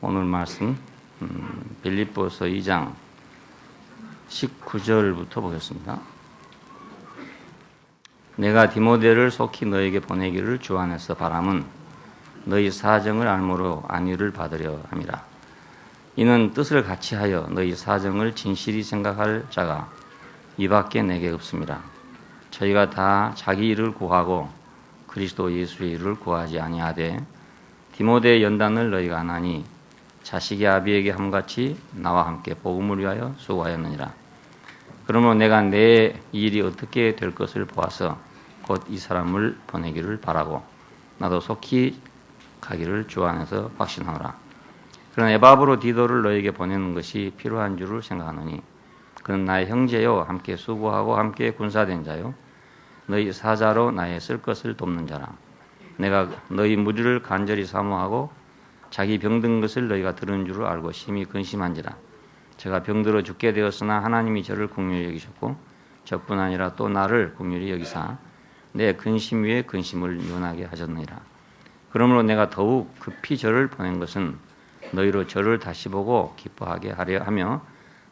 오늘 말씀 빌립보서 2장 19절부터 보겠습니다. 내가 디모데를 속히 너에게 보내기를 주 안에서 바람은 너희 사정을 알므로 안위를 받으려 함이라. 이는 뜻을 같이 하여 너희 사정을 진실히 생각할 자가 이밖에 내게 없음이라. 저희가 다 자기 일을 구하고 그리스도 예수의 일을 구하지 아니하되 디모데의 연단을 너희가 안 하니 자식이 아비에게 함같이 나와 함께 복음을 위하여 수고하였느니라. 그러므로 내가 내 일이 어떻게 될 것을 보아서 곧 이 사람을 보내기를 바라고 나도 속히 가기를 주 안에서 확신하노라. 그러나 에바브로 디도를 너에게 보내는 것이 필요한 줄을 생각하노니 그는 나의 형제요 함께 수고하고 함께 군사된 자요 너희 사자로 나의 쓸 것을 돕는 자라. 내가 너희 무리를 간절히 사모하고 자기 병든 것을 너희가 들은 줄을 알고 심히 근심한지라. 제가 병들어 죽게 되었으나 하나님이 저를 긍휼히 여기셨고 저뿐 아니라 또 나를 긍휼히 여기사 내 근심 위에 근심을 윤하게 하셨느니라. 그러므로 내가 더욱 급히 저를 보낸 것은 너희로 저를 다시 보고 기뻐하게 하려 하며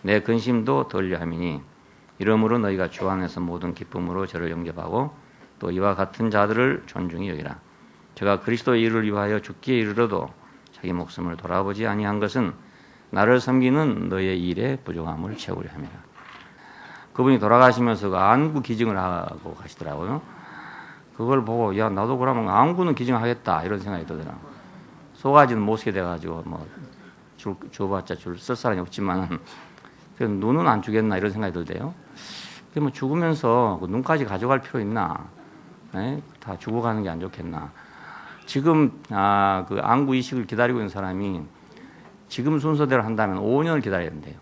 내 근심도 덜려 함이니 이러므로 너희가 주 안에서 모든 기쁨으로 저를 영접하고 또 이와 같은 자들을 존중히 여기라. 제가 그리스도의 일을 위하여 죽기에 이르러도 자기 목숨을 돌아보지 아니한 것은 나를 섬기는 너의 일에 부족함을 채우려 합니다. 그분이 돌아가시면서 그 안구 기증을 하고 가시더라고요. 그걸 보고 야 나도 그러면 안구는 기증하겠다 이런 생각이 들더라고요. 소가지는 못 쓰게 돼가지고 뭐 줘봤자 줄 쓸 사람이 없지만 눈은 안 주겠나 이런 생각이 들대요. 뭐 죽으면서 그 눈까지 가져갈 필요 있나? 네? 다 죽어가는 게 안 좋겠나? 지금 그 안구 이식을 기다리고 있는 사람이 지금 순서대로 한다면 5년을 기다려야 된대요.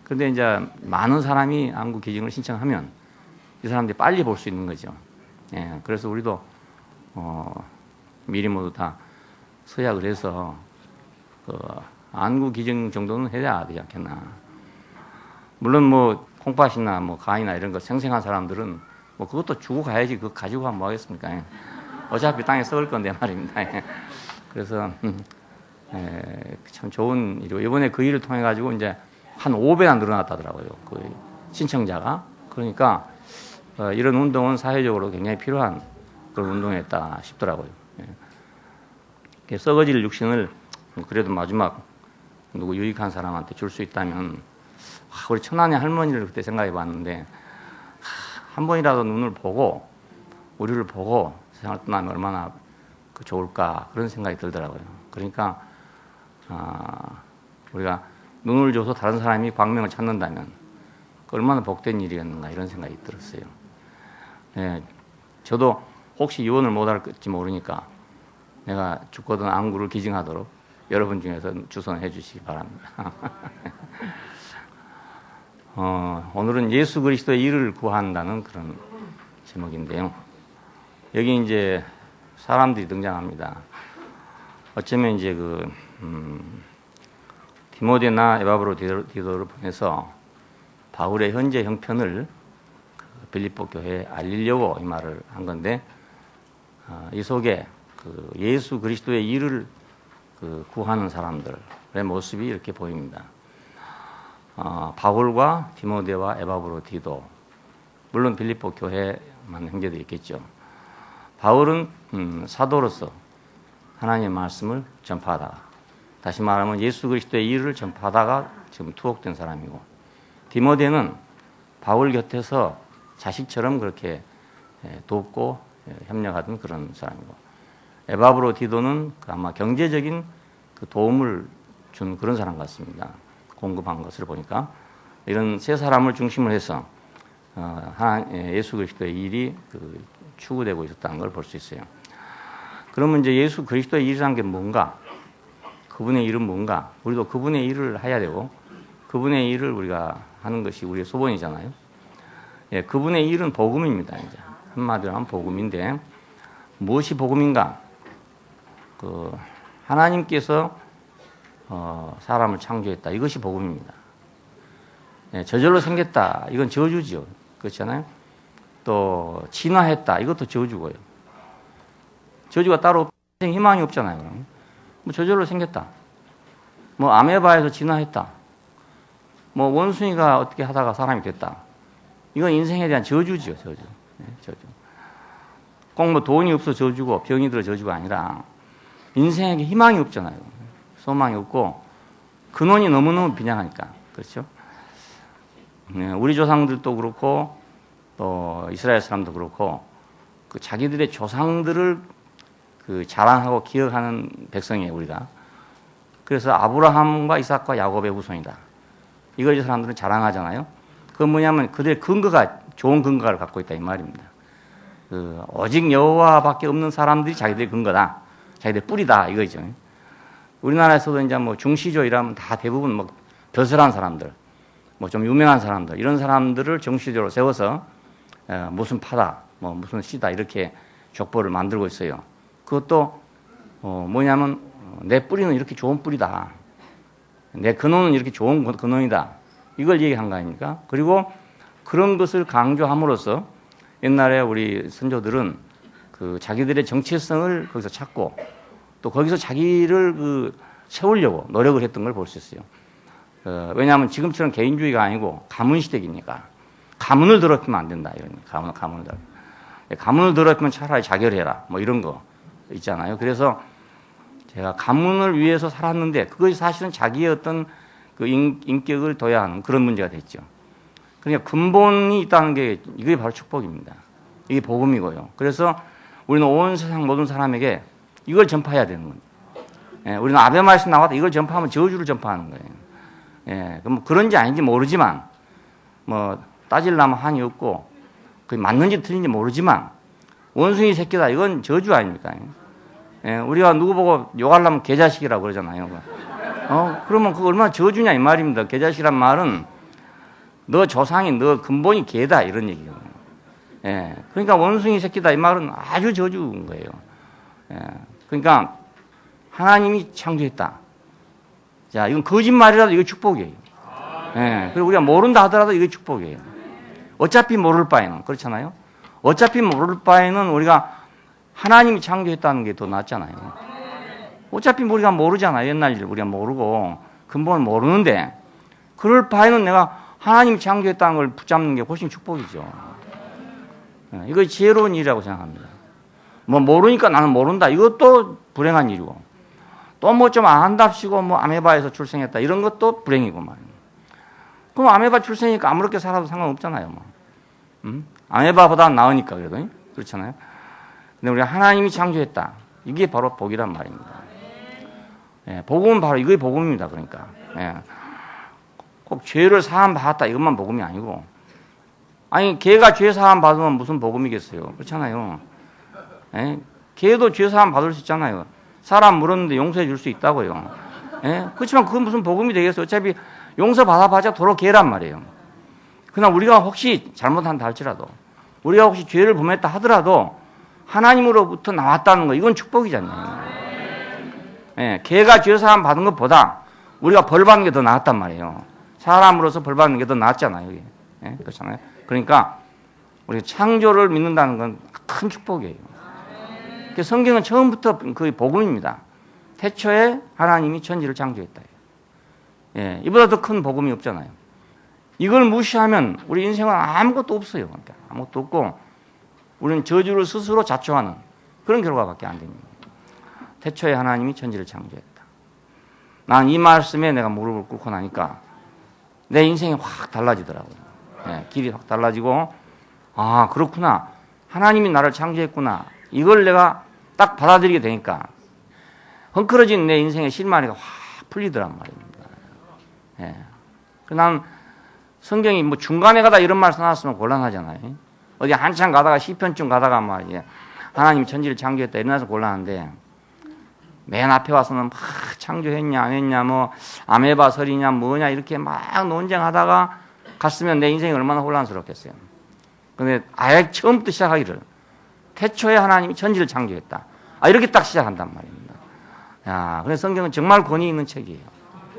그런데 이제 많은 사람이 안구 기증을 신청하면 이 사람들이 빨리 볼 수 있는 거죠. 예, 그래서 우리도 미리 모두 다 서약을 해서 그 안구 기증 정도는 해야 되지 않겠나. 물론 뭐 콩팥이나 뭐 간이나 이런 거 생생한 사람들은 뭐 그것도 주고 가야지 그거 가지고 가면 뭐 하겠습니까? 예. 어차피 땅에 썩을 건데 말입니다. 예. 그래서 참 좋은 일이고 이번에 그 일을 통해 가지고 이제 한 5배나 늘어났다더라고요. 그 신청자가. 그러니까 이런 운동은 사회적으로 굉장히 필요한 그런 운동이었다 싶더라고요. 예. 썩어질 육신을 그래도 마지막 누구 유익한 사람한테 줄 수 있다면 우리 천안의 할머니를 그때 생각해 봤는데 한 번이라도 눈을 보고 우리를 보고 세상을 떠나면 얼마나 좋을까 그런 생각이 들더라고요. 그러니까 우리가 눈을 줘서 다른 사람이 광명을 찾는다면 얼마나 복된 일이었는가 이런 생각이 들었어요. 예, 저도 혹시 유언을 못 할지 모르니까 내가 죽거든 안구를 기증하도록 여러분 중에서 주선해 주시기 바랍니다. 오늘은 예수 그리스도의 일을 구한다는 그런 제목인데요. 여기 이제 사람들이 등장합니다. 어쩌면 이제 디모데나 에바브로 디도를 보내서 바울의 현재 형편을 빌립보 교회에 알리려고 이 말을 한 건데 이 속에 예수 그리스도의 일을 구하는 사람들의 모습이 이렇게 보입니다. 바울과 디모데와 에바브로 디도, 물론 빌립보 교회만 형제도 있겠죠. 바울은 사도로서 하나님의 말씀을 전파하다가, 다시 말하면 예수 그리스도의 일을 전파하다가 지금 투옥된 사람이고, 디모데는 바울 곁에서 자식처럼 그렇게 돕고 협력하던 그런 사람이고, 에바브로 디도는 아마 경제적인 도움을 준 그런 사람 같습니다. 공급한 것을 보니까 이런 세 사람을 중심으로 해서 예수 그리스도의 일이 추구되고 있었다는 걸 볼 수 있어요. 그러면 이제 예수 그리스도의 일이라는 게 뭔가? 그분의 일은 뭔가? 우리도 그분의 일을 해야 되고 그분의 일을 우리가 하는 것이 우리의 소원이잖아요. 예, 그분의 일은 복음입니다. 이제 한마디로 하면 복음인데 무엇이 복음인가? 하나님께서 사람을 창조했다. 이것이 복음입니다. 예, 저절로 생겼다. 이건 저주죠. 그렇잖아요. 또 진화했다. 이것도 저주고요. 저주가 따로 희망이 없잖아요. 그럼. 뭐 저절로 생겼다. 뭐 아메바에서 진화했다. 뭐 원숭이가 어떻게 하다가 사람이 됐다. 이건 인생에 대한 저주죠, 저주. 네, 저주. 꼭 뭐 돈이 없어 저주고 병이 들어 저주가 아니라 인생에게 희망이 없잖아요. 소망이 없고 근원이 너무너무 빈약하니까. 그렇죠? 네, 우리 조상들도 그렇고 또 이스라엘 사람도 그렇고 그 자기들의 조상들을 그 자랑하고 기억하는 백성이에요, 우리가. 그래서 아브라함과 이삭과 야곱의 후손이다. 이걸 이 사람들은 자랑하잖아요. 그건 뭐냐면 그들의 근거가 좋은 근거를 갖고 있다 이 말입니다. 그 오직 여호와밖에 없는 사람들이 자기들의 근거다, 자기들의 뿌리다 이거죠. 우리나라에서도 이제 뭐 중시조 이라면 다 대부분 뭐 벼슬한 사람들, 뭐 좀 유명한 사람들 이런 사람들을 정시조로 세워서 무슨 파다, 뭐 무슨 씨다 이렇게 족보를 만들고 있어요. 그것도 뭐냐면 내 뿌리는 이렇게 좋은 뿌리다, 내 근원은 이렇게 좋은 근원이다, 이걸 얘기한 거 아닙니까? 그리고 그런 것을 강조함으로써 옛날에 우리 선조들은 그 자기들의 정체성을 거기서 찾고 또 거기서 자기를 그 세우려고 노력을 했던 걸 볼 수 있어요. 왜냐하면 지금처럼 개인주의가 아니고 가문 시대이니까 가문을 더럽히면 안 된다 이런 가문을 더럽히면 차라리 자결해라 뭐 이런 거 있잖아요. 그래서 제가 가문을 위해서 살았는데 그것이 사실은 자기의 어떤 그 인격을 둬야 하는 그런 문제가 됐죠. 그러니까 근본이 있다는 게 이게 바로 축복입니다. 이게 복음이고요. 그래서 우리는 온 세상 모든 사람에게 이걸 전파해야 되는 거예요. 예, 우리는 아베 말씀 나왔다 이걸 전파하면 저주를 전파하는 거예요. 예, 그럼 그런지 아닌지 모르지만 뭐 따질라면 한이 없고 그게 맞는지 틀린지 모르지만 원숭이 새끼다 이건 저주 아닙니까? 예, 우리가 누구 보고 욕하려면 개자식이라고 그러잖아요. 그러면 그거 얼마나 저주냐 이 말입니다. 개자식이란 말은 너 조상이 너 근본이 개다 이런 얘기예요. 예, 그러니까 원숭이 새끼다 이 말은 아주 저주인 거예요. 예, 그러니까 하나님이 창조했다. 자, 이건 거짓말이라도 이거 축복이에요. 예, 그리고 우리가 모른다 하더라도 이게 축복이에요. 어차피 모를 바에는 그렇잖아요. 어차피 모를 바에는 우리가 하나님이 창조했다는 게 더 낫잖아요. 어차피 우리가 모르잖아요. 옛날 일 우리가 모르고 근본을 모르는데 그럴 바에는 내가 하나님이 창조했다는 걸 붙잡는 게 훨씬 축복이죠. 예, 이거 지혜로운 일이라고 생각합니다. 뭐 모르니까 나는 모른다. 이것도 불행한 일이고 또 뭐 좀 안 한답시고 뭐 아메바에서 출생했다 이런 것도 불행이고 말이에요. 그럼 아메바 출생이니까 아무렇게 살아도 상관없잖아요. 뭐. 아메바보다 나으니까 그래도 그렇잖아요. 근데 우리가 하나님이 창조했다. 이게 바로 복이란 말입니다. 예, 복음은 바로 이게 복음입니다. 그러니까 예, 꼭 죄를 사함 받았다 이것만 복음이 아니고 아니 개가 죄 사함 받으면 무슨 복음이겠어요. 그렇잖아요. 예, 개도 죄 사함 받을 수 있잖아요. 사람 물었는데 용서해 줄 수 있다고요. 예, 그렇지만 그건 무슨 복음이 되겠어요. 어차피 용서 받아봐자 도로 개란 말이에요. 그러나 우리가 혹시 잘못한다 할지라도 우리가 혹시 죄를 범했다 하더라도 하나님으로부터 나왔다는 거 이건 축복이잖아요. 예, 개가 죄 사함 받은 것보다 우리가 벌 받는 게 더 낫단 말이에요. 사람으로서 벌 받는 게 더 낫잖아요. 예, 그렇잖아요. 그러니까 우리 창조를 믿는다는 건 큰 축복이에요. 성경은 처음부터 거의 복음입니다. 태초에 하나님이 천지를 창조했다. 예, 이보다 더 큰 복음이 없잖아요. 이걸 무시하면 우리 인생은 아무것도 없어요. 그러니까 아무것도 없고 우리는 저주를 스스로 자초하는 그런 결과밖에 안 됩니다. 태초에 하나님이 천지를 창조했다. 난 이 말씀에 내가 무릎을 꿇고 나니까 내 인생이 확 달라지더라고요. 예, 길이 확 달라지고 아 그렇구나. 하나님이 나를 창조했구나. 이걸 내가 딱 받아들이게 되니까 헝클어진 내 인생의 실마리가 확 풀리더란 말입니다. 예. 난 성경이 뭐 중간에 가다 이런 말 써놨으면 곤란하잖아요. 어디 한참 가다가 시편쯤 가다가 말이야 하나님이 천지를 창조했다 이러면서 곤란한데 맨 앞에 와서는 막 창조했냐 안 했냐 뭐 아메바 설이냐 뭐냐 이렇게 막 논쟁하다가 갔으면 내 인생이 얼마나 혼란스럽겠어요. 근데 아예 처음부터 시작하기를 태초에 하나님이 천지를 창조했다. 이렇게 딱 시작한단 말입니다. 야, 그래서 성경은 정말 권위 있는 책이에요.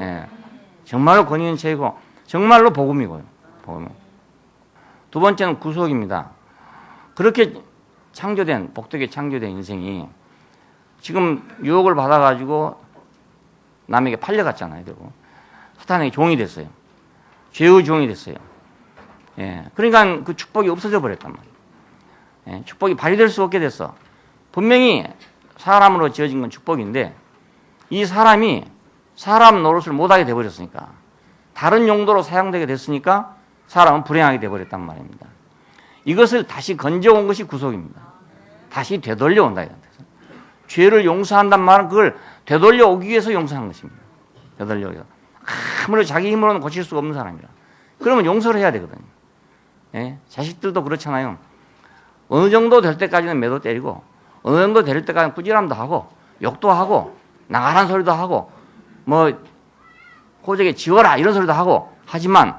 예, 정말로 권위 있는 책이고 정말로 복음이고요. 복음. 두 번째는 구속입니다. 그렇게 복되게 창조된 인생이 지금 유혹을 받아가지고 남에게 팔려갔잖아요. 결국 사탄에게 종이 됐어요. 죄의 종이 됐어요. 예, 그러니까 그 축복이 없어져 버렸단 말이에요. 예, 축복이 발휘될 수 없게 됐어. 분명히 사람으로 지어진 건 축복인데 이 사람이 사람 노릇을 못하게 돼버렸으니까, 다른 용도로 사용되게 됐으니까 사람은 불행하게 돼버렸단 말입니다. 이것을 다시 건져온 것이 구속입니다. 다시 되돌려온다. 죄를 용서한단 말은 그걸 되돌려 오기 위해서 용서한 것입니다. 되돌려 오기 위해서. 아무리 자기 힘으로는 고칠 수가 없는 사람이라. 그러면 용서를 해야 되거든요. 예? 자식들도 그렇잖아요. 어느 정도 될 때까지는 매도 때리고, 어느 정도 될 때까지는 꾸지람도 하고, 욕도 하고, 나가란 소리도 하고, 뭐 호적에 지워라 이런 소리도 하고, 하지만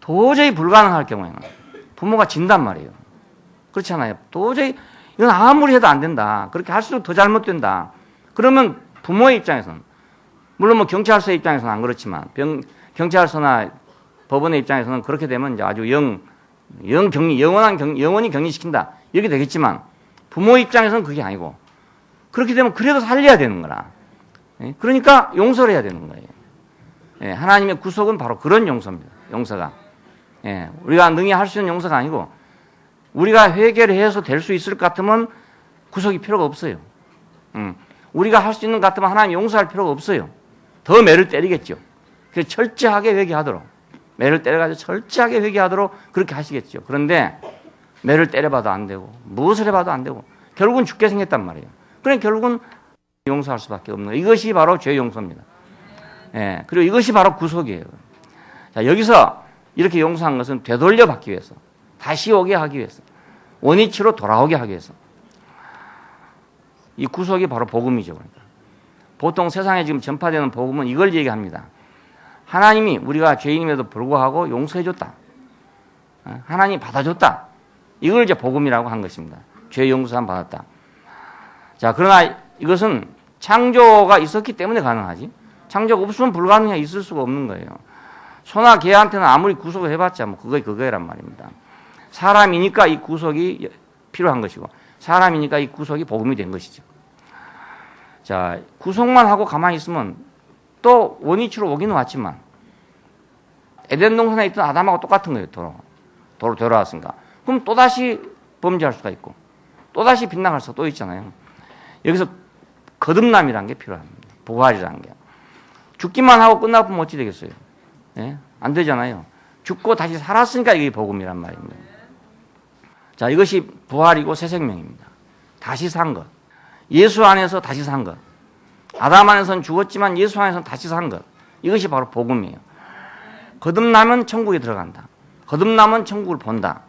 도저히 불가능할 경우에는 부모가 진단 말이에요. 그렇잖아요. 도저히 이건 아무리 해도 안 된다. 그렇게 할수록 더 잘못된다. 그러면 부모의 입장에서는, 물론 뭐 경찰서 입장에서는 안 그렇지만, 경찰서나 법원의 입장에서는 그렇게 되면 이제 아주 영원히 격리시킨다. 이렇게 되겠지만, 부모 입장에서는 그게 아니고, 그렇게 되면 그래도 살려야 되는 거라. 예? 그러니까 용서를 해야 되는 거예요. 예, 하나님의 구속은 바로 그런 용서입니다. 용서가. 예, 우리가 능히 할 수 있는 용서가 아니고, 우리가 회개를 해서 될 수 있을 것 같으면 구속이 필요가 없어요. 우리가 할 수 있는 것 같으면 하나님 용서할 필요가 없어요. 더 매를 때리겠죠. 그래서 철저하게 회개하도록, 매를 때려가지고 철저하게 회개하도록 그렇게 하시겠죠. 그런데 매를 때려봐도 안 되고, 무엇을 해봐도 안 되고, 결국은 죽게 생겼단 말이에요. 그러니까 결국은 용서할 수밖에 없는 거예요. 이것이 바로 죄 용서입니다. 예, 그리고 이것이 바로 구속이에요. 자, 여기서 이렇게 용서한 것은 되돌려 받기 위해서, 다시 오게 하기 위해서, 원위치로 돌아오게 하기 위해서. 이 구속이 바로 복음이죠. 그러니까. 보통 세상에 지금 전파되는 복음은 이걸 얘기합니다. 하나님이 우리가 죄인임에도 불구하고 용서해줬다. 하나님이 받아줬다. 이걸 이제 복음이라고 한 것입니다. 죄 용서함 받았다. 자, 그러나 이것은 창조가 있었기 때문에 가능하지. 창조가 없으면 불가능해. 있을 수가 없는 거예요. 소나 개한테는 아무리 구속을 해봤자 뭐 그거란 말입니다. 사람이니까 이 구속이 필요한 것이고, 사람이니까 이 구속이 복음이 된 것이죠. 자, 구속만 하고 가만히 있으면 또 원위치로 오기는 왔지만, 에덴 동산에 있던 아담하고 똑같은 거예요. 도로 돌아왔으니까. 그럼 또다시 범죄할 수가 있고, 또다시 빗나갈 수가 또 있잖아요. 여기서 거듭남이라는 게 필요합니다. 부활이라는 게. 죽기만 하고 끝나면 어찌 되겠어요? 예? 안 되잖아요. 죽고 다시 살았으니까 이게 복음이란 말입니다. 자, 이것이 부활이고 새 생명입니다. 다시 산 것. 예수 안에서 다시 산 것. 아담 안에서는 죽었지만 예수 안에서는 다시 산 것. 이것이 바로 복음이에요. 거듭나면 천국에 들어간다. 거듭나면 천국을 본다.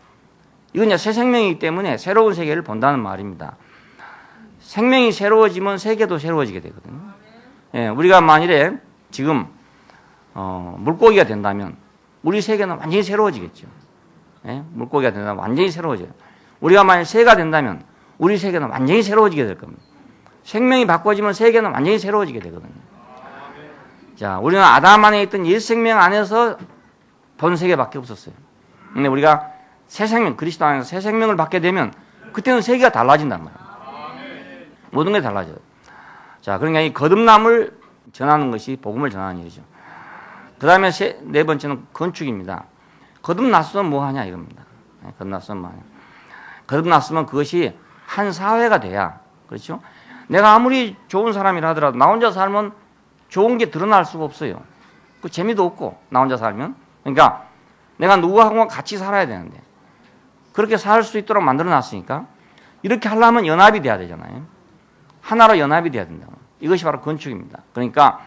이건 이제 새 생명이기 때문에 새로운 세계를 본다는 말입니다. 생명이 새로워지면 세계도 새로워지게 되거든요. 예, 우리가 만일에 지금 물고기가 된다면 우리 세계는 완전히 새로워지겠죠. 예? 물고기가 된다면 완전히 새로워져요. 우리가 만약 새가 된다면 우리 세계는 완전히 새로워지게 될 겁니다. 생명이 바꿔지면 세계는 완전히 새로워지게 되거든요. 자, 우리는 아담 안에 있던 옛 생명 안에서 본 세계밖에 없었어요. 근데 우리가 새 생명, 그리스도 안에서 새 생명을 받게 되면 그때는 세계가 달라진단 말이에요. 모든 게 달라져요. 자, 그러니까 이 거듭남을 전하는 것이 복음을 전하는 일이죠. 그 다음에 네 번째는 건축입니다. 거듭났으면 뭐 하냐 이겁니다. 거듭났으면 뭐 하냐. 거듭났으면 그것이 한 사회가 돼야, 그렇죠? 내가 아무리 좋은 사람이라 하더라도 나 혼자 살면 좋은 게 드러날 수가 없어요. 그 재미도 없고, 나 혼자 살면. 그러니까 내가 누구하고 같이 살아야 되는데, 그렇게 살 수 있도록 만들어 놨으니까 이렇게 하려면 연합이 돼야 되잖아요. 하나로 연합이 돼야 된다. 이것이 바로 건축입니다. 그러니까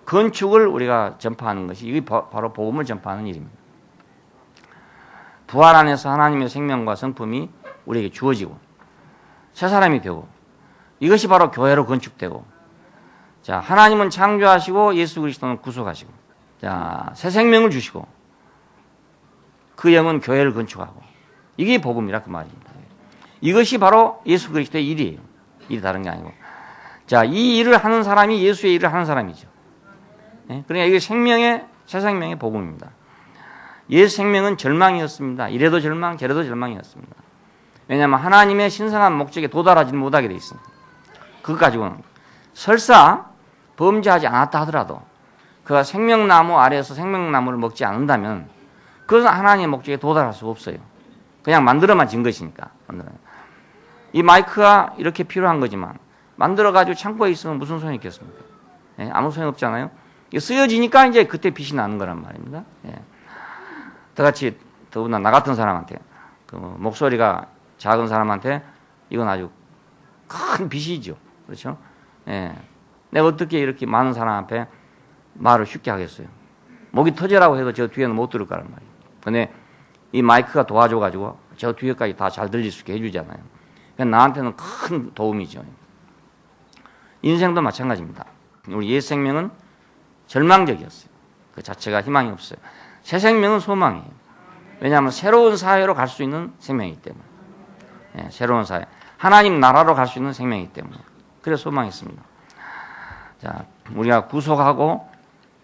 건축을 우리가 전파하는 것이, 이게 바로 복음을 전파하는 일입니다. 부활 안에서 하나님의 생명과 성품이 우리에게 주어지고 새 사람이 되고, 이것이 바로 교회로 건축되고, 자, 하나님은 창조하시고 예수 그리스도는 구속하시고, 자, 새 생명을 주시고 그 영은 교회를 건축하고, 이게 복음이라 그 말입니다. 이것이 바로 예수 그리스도의 일이에요. 일이 다른 게 아니고. 자, 이 일을 하는 사람이 예수의 일을 하는 사람이죠. 네? 그러니까 이게 새 생명의 복음입니다. 옛 생명은 절망이었습니다. 이래도 절망, 저래도 절망이었습니다. 왜냐하면 하나님의 신성한 목적에 도달하지 못하게 돼 있습니다. 그것 가지고는 설사 범죄하지 않았다 하더라도 그가 생명나무 아래에서 생명나무를 먹지 않는다면 그것은 하나님의 목적에 도달할 수 없어요. 그냥 만들어만 진 것이니까. 이 마이크가 이렇게 필요한 거지만 만들어가지고 창고에 있으면 무슨 소용이 있겠습니까? 예, 아무 소용 없잖아요. 이게 쓰여지니까 이제 그때 빛이 나는 거란 말입니다. 예. 저같이 더구나 나 같은 사람한테 그 목소리가 작은 사람한테 이건 아주 큰 빛이죠. 그렇죠? 예. 내가 어떻게 이렇게 많은 사람 앞에 말을 쉽게 하겠어요. 목이 터지라고 해도 저 뒤에는 못 들을 거란 말이에요. 근데 이 마이크가 도와줘가지고 저 뒤에까지 다 잘 들릴 수 있게 해주잖아요. 그러니까 나한테는 큰 도움이죠. 인생도 마찬가지입니다. 우리 옛 생명은 절망적이었어요. 그 자체가 희망이 없어요. 새 생명은 소망이에요. 왜냐하면 새로운 사회로 갈 수 있는 생명이기 때문에. 예, 새로운 사회. 하나님 나라로 갈 수 있는 생명이기 때문에. 그래서 소망이 있습니다. 자, 우리가 구속하고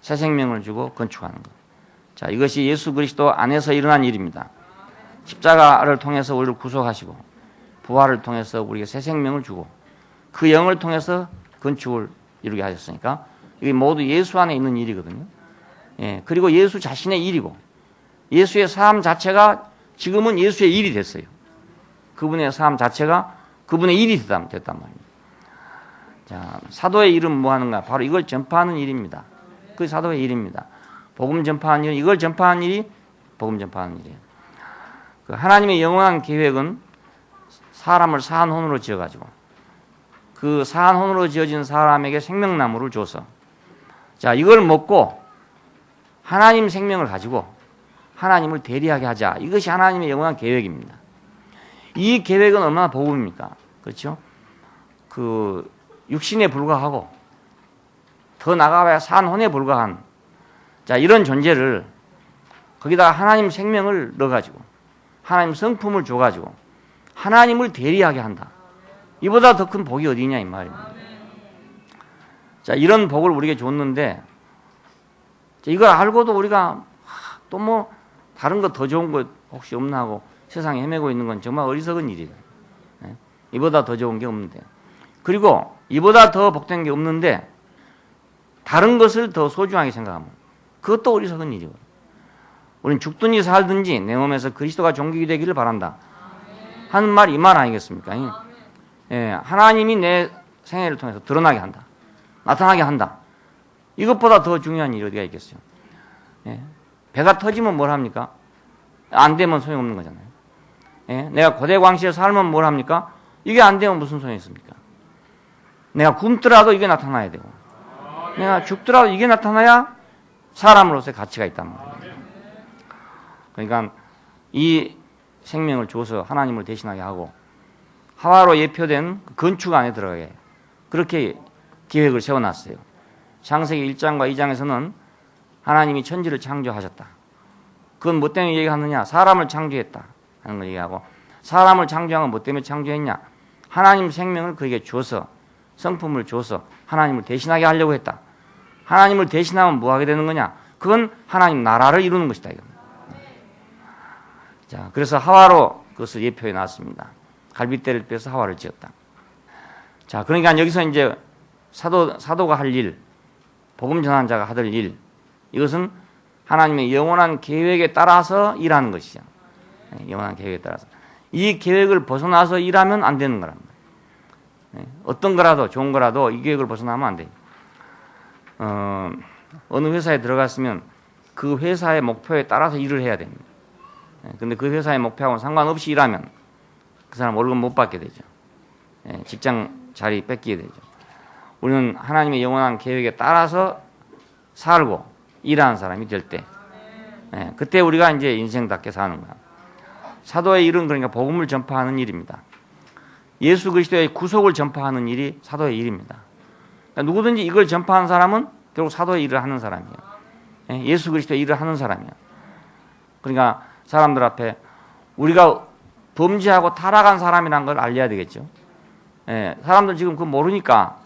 새 생명을 주고 건축하는 것. 자, 이것이 예수 그리스도 안에서 일어난 일입니다. 십자가를 통해서 우리를 구속하시고 부활을 통해서 우리에게 새 생명을 주고 그 영을 통해서 건축을 이루게 하셨으니까 이게 모두 예수 안에 있는 일이거든요. 예, 그리고 예수 자신의 일이고 예수의 삶 자체가 지금은 예수의 일이 됐어요. 그분의 삶 자체가 그분의 일이 됐단 말입니다. 자, 사도의 일은 뭐 하는가? 바로 이걸 전파하는 일입니다. 그게 사도의 일입니다. 복음 전파하는 일, 이걸 전파하는 일이 복음 전파하는 일이에요. 그 하나님의 영원한 계획은 사람을 사한 혼으로 지어가지고 그 사한 혼으로 지어진 사람에게 생명나무를 줘서 자, 이걸 먹고 하나님 생명을 가지고 하나님을 대리하게 하자. 이것이 하나님의 영원한 계획입니다. 이 계획은 얼마나 복음입니까? 그렇죠? 그 육신에 불과하고 더 나가봐야 산혼에 불과한 자, 이런 존재를 거기다가 하나님 생명을 넣어가지고 하나님 성품을 줘가지고 하나님을 대리하게 한다. 이보다 더 큰 복이 어디냐 이 말입니다. 자, 이런 복을 우리에게 줬는데 이걸 알고도 우리가 또 뭐 다른 거 더 좋은 거 혹시 없나 하고 세상에 헤매고 있는 건 정말 어리석은 일이에요. 이보다 더 좋은 게 없는데 그리고 이보다 더 복된 게 없는데 다른 것을 더 소중하게 생각하면 그것도 어리석은 일이에요. 우리는 죽든지 살든지 내 몸에서 그리스도가 존귀 되기를 바란다 하는 말 이 말 아니겠습니까? 예, 하나님이 내 생애를 통해서 드러나게 한다. 나타나게 한다. 이것보다 더 중요한 일이 어디가 있겠어요? 예, 배가 터지면 뭘 합니까? 안 되면 소용없는 거잖아요. 예, 내가 고대광시에 살면 뭘 합니까? 이게 안 되면 무슨 소용이 있습니까? 내가 굶더라도 이게 나타나야 되고 내가 죽더라도 이게 나타나야 사람으로서의 가치가 있단 말이에요. 그러니까 이 생명을 줘서 하나님을 대신하게 하고 하와로 예표된 건축 안에 들어가게 그렇게 계획을 세워놨어요. 창세기 1장과 2장에서는 하나님이 천지를 창조하셨다. 그건 뭐 때문에 얘기하느냐? 사람을 창조했다 하는 걸 얘기하고 사람을 창조한 건 뭐 때문에 창조했냐? 하나님 생명을 그에게 줘서 성품을 줘서 하나님을 대신하게 하려고 했다. 하나님을 대신하면 뭐 하게 되는 거냐? 그건 하나님 나라를 이루는 것이다. 이겁니다. 자, 그래서 하와로 그것을 예표해 놨습니다. 갈빗대를 빼서 하와를 지었다. 자, 그러니까 여기서 이제 사도가 할 일, 복음 전하는 자가 하들 일, 이것은 하나님의 영원한 계획에 따라서 일하는 것이죠. 영원한 계획에 따라서. 이 계획을 벗어나서 일하면 안 되는 거랍니다. 어떤 거라도 좋은 거라도 이 계획을 벗어나면 안 돼요. 어느 회사에 들어갔으면 그 회사의 목표에 따라서 일을 해야 됩니다. 근데 그 회사의 목표하고는 상관없이 일하면 그 사람 월급 못 받게 되죠. 직장 자리 뺏기게 되죠. 우리는 하나님의 영원한 계획에 따라서 살고 일하는 사람이 될 때, 그때 우리가 이제 인생답게 사는 거야. 사도의 일은 그러니까 복음을 전파하는 일입니다. 예수 그리스도의 구속을 전파하는 일이 사도의 일입니다. 그러니까 누구든지 이걸 전파하는 사람은 결국 사도의 일을 하는 사람이에요. 예수 그리스도의 일을 하는 사람이에요. 그러니까 사람들 앞에 우리가 범죄하고 타락한 사람이란 걸 알려야 되겠죠. 사람들 지금 그거 모르니까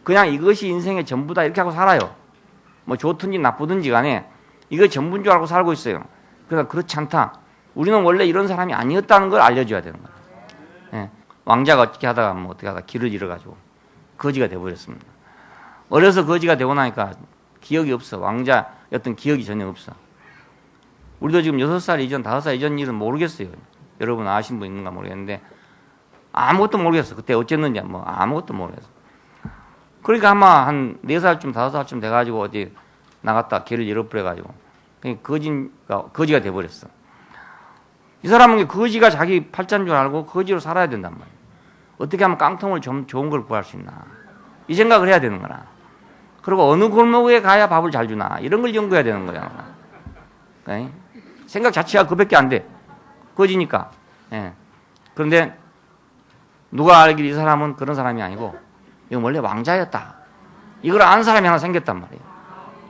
그냥 이것이 인생의 전부다 이렇게 하고 살아요. 뭐 좋든지 나쁘든지 간에 이거 전부인 줄 알고 살고 있어요. 그러니까 그렇지 않다. 우리는 원래 이런 사람이 아니었다는 걸 알려줘야 되는 거예요. 왕자가 어떻게 하다가 길을 잃어가지고 거지가 돼버렸습니다. 어려서 거지가 되고 나니까 기억이 없어. 왕자였던 기억이 전혀 없어. 우리도 지금 6살 이전, 5살 이전 일은 모르겠어요. 여러분 아신 분 있는가 모르겠는데 아무것도 모르겠어. 그때 어쨌는지 뭐 아무것도 모르겠어. 그러니까 아마 한 4살쯤 5살쯤 돼가지고 어디 나갔다 길을 잃어버려가지고 거지가 돼버렸어. 이 사람은 거지가 자기 팔자인 줄 알고 거지로 살아야 된단 말이야. 어떻게 하면 깡통을 좀 좋은 걸 구할 수 있나, 이 생각을 해야 되는 거라. 그리고 어느 골목에 가야 밥을 잘 주나, 이런 걸 연구해야 되는 거야. 네? 생각 자체가 그밖에 안 돼. 거지니까. 예. 그런데 누가 알기를 이 사람은 그런 사람이 아니고 이거 원래 왕자였다, 이걸 아는 사람이 하나 생겼단 말이에요.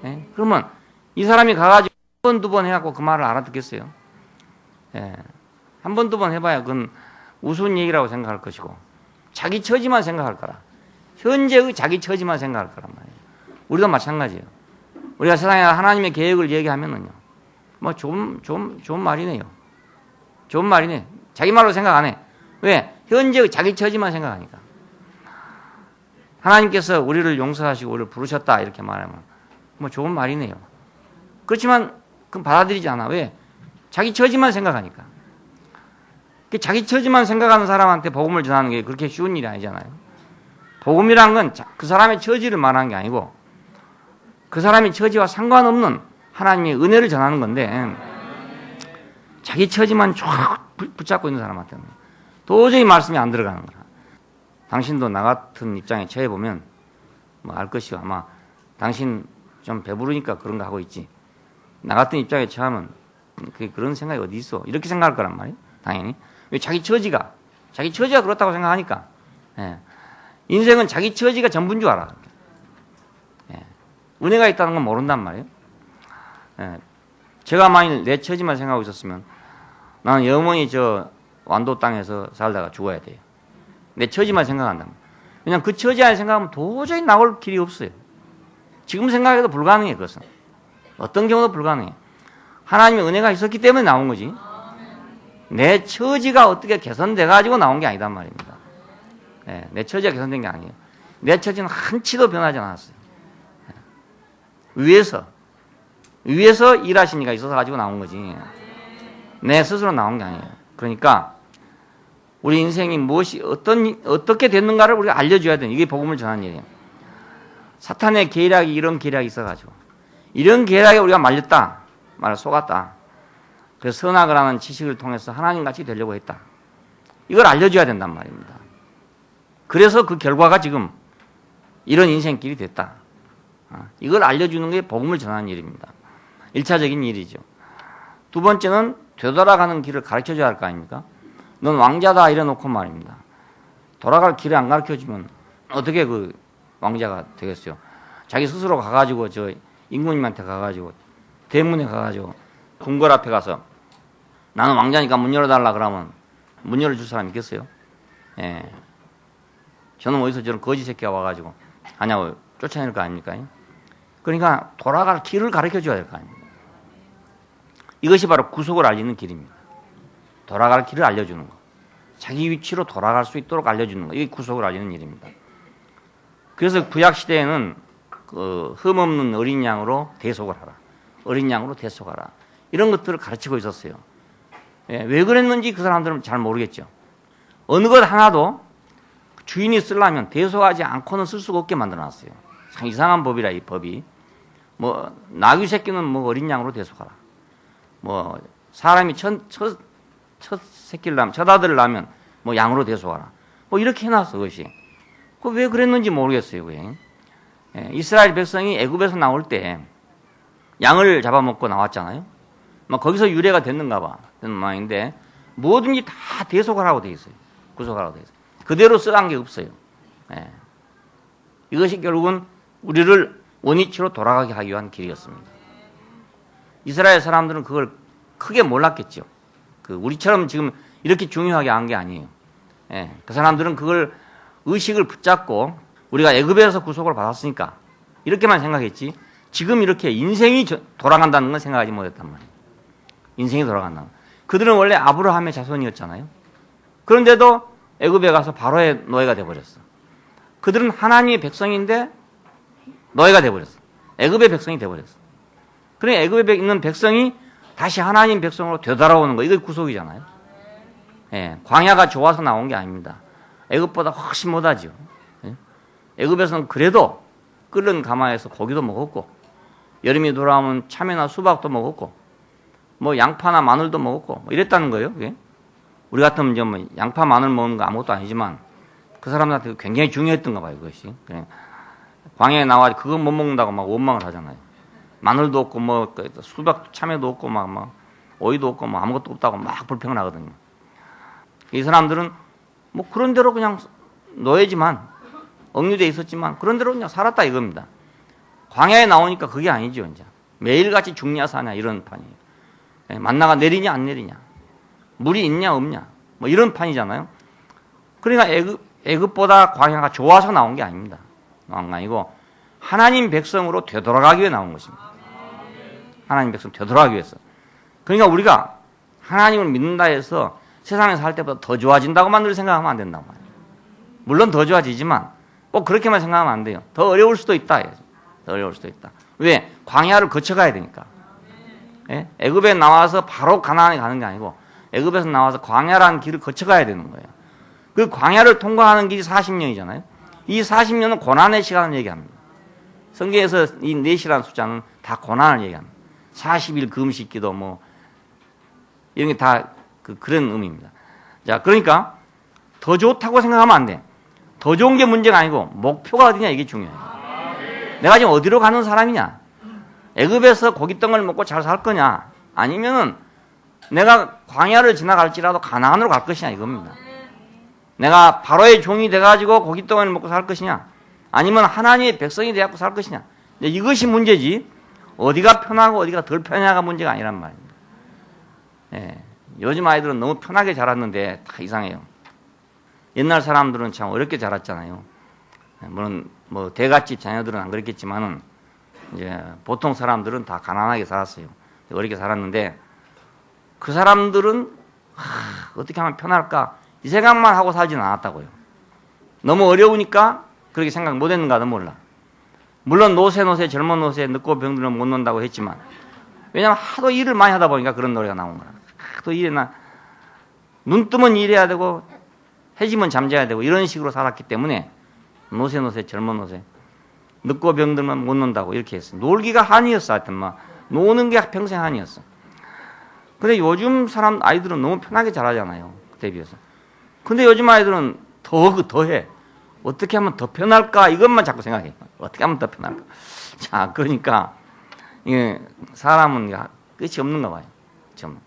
예? 그러면 이 사람이 가가지고 한 번, 두 번 해갖고 그 말을 알아듣겠어요? 예. 한 번, 두 번 해봐야 그건 우스운 얘기라고 생각할 것이고 자기 처지만 생각할 거라. 현재의 자기 처지만 생각할 거란 말이에요. 우리도 마찬가지예요. 우리가 세상에 하나님의 계획을 얘기하면은요, 뭐 좋은 말이네요. 좋은 말이네. 자기 말로 생각 안 해. 왜? 현재의 자기 처지만 생각하니까. 하나님께서 우리를 용서하시고 우리를 부르셨다 이렇게 말하면 뭐 좋은 말이네요. 그렇지만 그건 받아들이지 않아. 왜? 자기 처지만 생각하니까. 자기 처지만 생각하는 사람한테 복음을 전하는 게 그렇게 쉬운 일이 아니잖아요. 복음이란 건 그 사람의 처지를 말하는 게 아니고 그 사람의 처지와 상관없는 하나님의 은혜를 전하는 건데, 자기 처지만 쫙 붙잡고 있는 사람한테는 도저히 말씀이 안 들어가는 거야. 당신도 나 같은 입장에 처해 보면 뭐 알 것이요. 아마 당신 좀 배부르니까 그런 거 하고 있지. 나 같은 입장에 처하면 그런 생각이 어디 있어? 이렇게 생각할 거란 말이에요. 당연히. 왜? 자기 처지가 그렇다고 생각하니까. 예. 인생은 자기 처지가 전부인 줄 알아. 예. 은혜가 있다는 건 모른단 말이에요. 예. 제가 만일 내 처지만 생각하고 있었으면 나는 영원히 저 완도 땅에서 살다가 죽어야 돼요. 내 처지만 생각한단 말이에요. 그냥 그 처지 안에 생각하면 도저히 나올 길이 없어요. 지금 생각해도 불가능해. 그것은 어떤 경우도 불가능해. 하나님의 은혜가 있었기 때문에 나온 거지, 내 처지가 어떻게 개선돼가지고 나온 게 아니단 말입니다. 네, 내 처지가 개선된 게 아니에요. 내 처지는 한치도 변하지 않았어요. 위에서 일하신 이가 있어서 가지고 나온 거지, 내 스스로 나온 게 아니에요. 그러니까 우리 인생이 무엇이 어떻게 됐는가를 우리가 알려줘야 돼요. 이게 복음을 전하는 일이에요. 사탄의 계략이 이런 계략이 있어가지고 이런 계략에 우리가 말렸다, 속았다. 그래서 선악을 하는 지식을 통해서 하나님같이 되려고 했다. 이걸 알려줘야 된단 말입니다. 그래서 그 결과가 지금 이런 인생길이 됐다. 이걸 알려주는 게 복음을 전하는 일입니다. 1차적인 일이죠. 두 번째는 되돌아가는 길을 가르쳐줘야 할 거 아닙니까? 넌 왕자다 이래놓고 말입니다. 돌아갈 길을 안 가르쳐주면 어떻게 그 왕자가 되겠어요? 자기 스스로 가가지고 저 임금님한테 가가지고 대문에 가가지고 궁궐 앞에 가서 나는 왕자니까 문 열어달라 그러면 문 열어줄 사람 있겠어요? 예. 저는 어디서 저런 거지 새끼가 와가지고 하냐고 쫓아낼 거 아닙니까? 그러니까 돌아갈 길을 가르쳐줘야 될 거 아닙니까? 이것이 바로 구속을 알리는 길입니다. 돌아갈 길을 알려주는 거. 자기 위치로 돌아갈 수 있도록 알려주는 거. 이게 구속을 알리는 일입니다. 그래서 구약시대에는 그 흠없는 어린 양으로 대속을 하라. 어린 양으로 대속하라. 이런 것들을 가르치고 있었어요. 예, 왜 그랬는지 그 사람들은 잘 모르겠죠. 어느 것 하나도 주인이 쓰려면 대속하지 않고는 쓸 수가 없게 만들어놨어요. 참 이상한 법이라, 이 법이. 뭐 나귀 새끼는 뭐 어린 양으로 대속하라. 뭐 사람이 첫 새끼를 낳으면, 첫 아들을 낳으면 뭐 양으로 대속하라. 뭐 이렇게 해놨어, 그것이. 그 왜 그랬는지 모르겠어요, 그게. 예, 이스라엘 백성이 애굽에서 나올 때 양을 잡아먹고 나왔잖아요. 막 거기서 유래가 됐는가 봐. 그런 모양인데 뭐든지 다 대속하라고 돼 있어요. 구속하라고 돼 있어요. 그대로 쓰란 게 없어요. 예. 이것이 결국은 우리를 원위치로 돌아가게 하기 위한 길이었습니다. 이스라엘 사람들은 그걸 크게 몰랐겠죠. 우리처럼 지금 이렇게 중요하게 한 게 아니에요. 예. 그 사람들은 그걸 의식을 붙잡고 우리가 애굽에서 구속을 받았으니까 이렇게만 생각했지, 지금 이렇게 인생이 돌아간다는 건 생각하지 못했단 말이에요. 인생이 돌아간다는 건. 그들은 원래 아브라함의 자손이었잖아요. 그런데도 애굽에 가서 바로의 노예가 돼버렸어. 그들은 하나님의 백성인데 노예가 돼버렸어. 애굽의 백성이 돼버렸어. 그러니까 애굽에 있는 백성이 다시 하나님 백성으로 되돌아오는 거, 이게 구속이잖아요. 예, 광야가 좋아서 나온 게 아닙니다. 애굽보다 훨씬 못하죠. 예? 애굽에서는 그래도 끓는 가마에서 고기도 먹었고, 여름이 돌아오면 참외나 수박도 먹었고, 뭐 양파나 마늘도 먹었고, 뭐 이랬다는 거예요. 그게? 우리 같으면 이제 뭐 양파 마늘 먹는 거 아무것도 아니지만 그 사람들한테 굉장히 중요했던가 봐요, 그것이. 그냥 광야에 나와 그거 못 먹는다고 막 원망을 하잖아요. 마늘도 없고 뭐 수박 참외도 없고 막 오이도 없고 뭐 아무것도 없다고 막 불평을 하거든요. 이 사람들은 뭐 그런 대로 그냥 노예지만 억류돼 있었지만 그런 대로 그냥 살았다 이겁니다. 광야에 나오니까 그게 아니죠, 이제. 매일같이 죽냐 사냐 이런 판이에요. 예, 만나가 내리냐 안 내리냐, 물이 있냐 없냐, 뭐 이런 판이잖아요. 그러니까 애굽보다 광야가 좋아서 나온 게 아닙니다. 나온 거 아니고 하나님 백성으로 되돌아가기 위해 나온 것입니다. 하나님 백성 되돌아가기 위해서. 그러니까 우리가 하나님을 믿는다 해서 세상에서 살 때보다 더 좋아진다고만 늘 생각하면 안 된단 말이에요. 물론 더 좋아지지만 꼭 그렇게만 생각하면 안 돼요. 더 어려울 수도 있다. 더 어려울 수도 있다. 왜? 광야를 거쳐가야 되니까. 예? 애굽에 나와서 바로 가나안에 가는 게 아니고 애굽에서 나와서 광야라는 길을 거쳐가야 되는 거예요. 그 광야를 통과하는 길이 40년이잖아요. 이 40년은 고난의 시간을 얘기합니다. 성경에서 이 4시라는 숫자는 다 고난을 얘기합니다. 40일 금식 기도 뭐 이런 게 다 그런 의미입니다. 자, 그러니까 더 좋다고 생각하면 안 돼. 더 좋은 게 문제가 아니고 목표가 어디냐 이게 중요해요. 내가 지금 어디로 가는 사람이냐? 애굽에서 고깃덩어리를 먹고 잘 살 거냐? 아니면은 내가 광야를 지나갈지라도 가나안으로 갈 것이냐 이겁니다. 내가 바로의 종이 돼가지고 고깃덩어리를 먹고 살 것이냐? 아니면 하나님의 백성이 돼갖고 살 것이냐? 이것이 문제지. 어디가 편하고 어디가 덜 편하가 문제가 아니란 말입니다. 예, 요즘 아이들은 너무 편하게 자랐는데 다 이상해요. 옛날 사람들은 참 어렵게 자랐잖아요. 물론 뭐 대갓집 자녀들은 안 그랬겠지만은 이제 보통 사람들은 다 가난하게 살았어요. 어렵게 살았는데 그 사람들은 어떻게 하면 편할까 이 생각만 하고 살지는 않았다고요. 너무 어려우니까 그렇게 생각 못 했는가도 몰라. 물론 노세 젊은 노세 늙고 병들면 못 논다고 했지만 왜냐하면 하도 일을 많이 하다 보니까 그런 노래가 나온 거야. 하도 일에나 눈 뜨면 일해야 되고 해지면 잠자야 되고 이런 식으로 살았기 때문에 노세 젊은 노세 늙고 병들면 못 논다고 이렇게 했어. 놀기가 한이었어. 하여튼 막 노는 게 평생 한이었어. 근데 요즘 사람 아이들은 너무 편하게 자라잖아요. 그때 비해서. 근데 요즘 아이들은 더해. 어떻게 하면 더 편할까 이것만 자꾸 생각해. 어떻게 하면 더 편할까. 자, 그러니까 이게 사람은 끝이 없는가 봐요. 좀.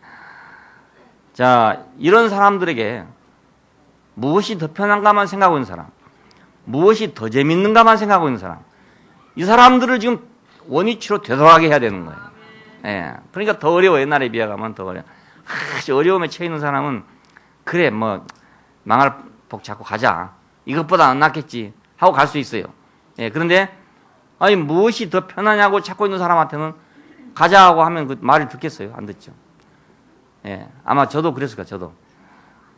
자, 이런 사람들에게 무엇이 더 편한가만 생각하고 있는 사람, 무엇이 더 재밌는가만 생각하고 있는 사람, 이 사람들을 지금 원위치로 되돌아가게 해야 되는 거예요. 예. 그러니까 더 어려워. 옛날에 비하면 더 어려워. 아주 어려움에 처해 있는 사람은 그래 뭐 망할 복 잡고 가자. 이것보다 안 낫겠지 하고 갈 수 있어요. 예. 그런데 아니 무엇이 더 편하냐고 찾고 있는 사람한테는 가자고 하면 그 말을 듣겠어요? 안 듣죠. 예. 아마 저도 그랬을 거예요. 저도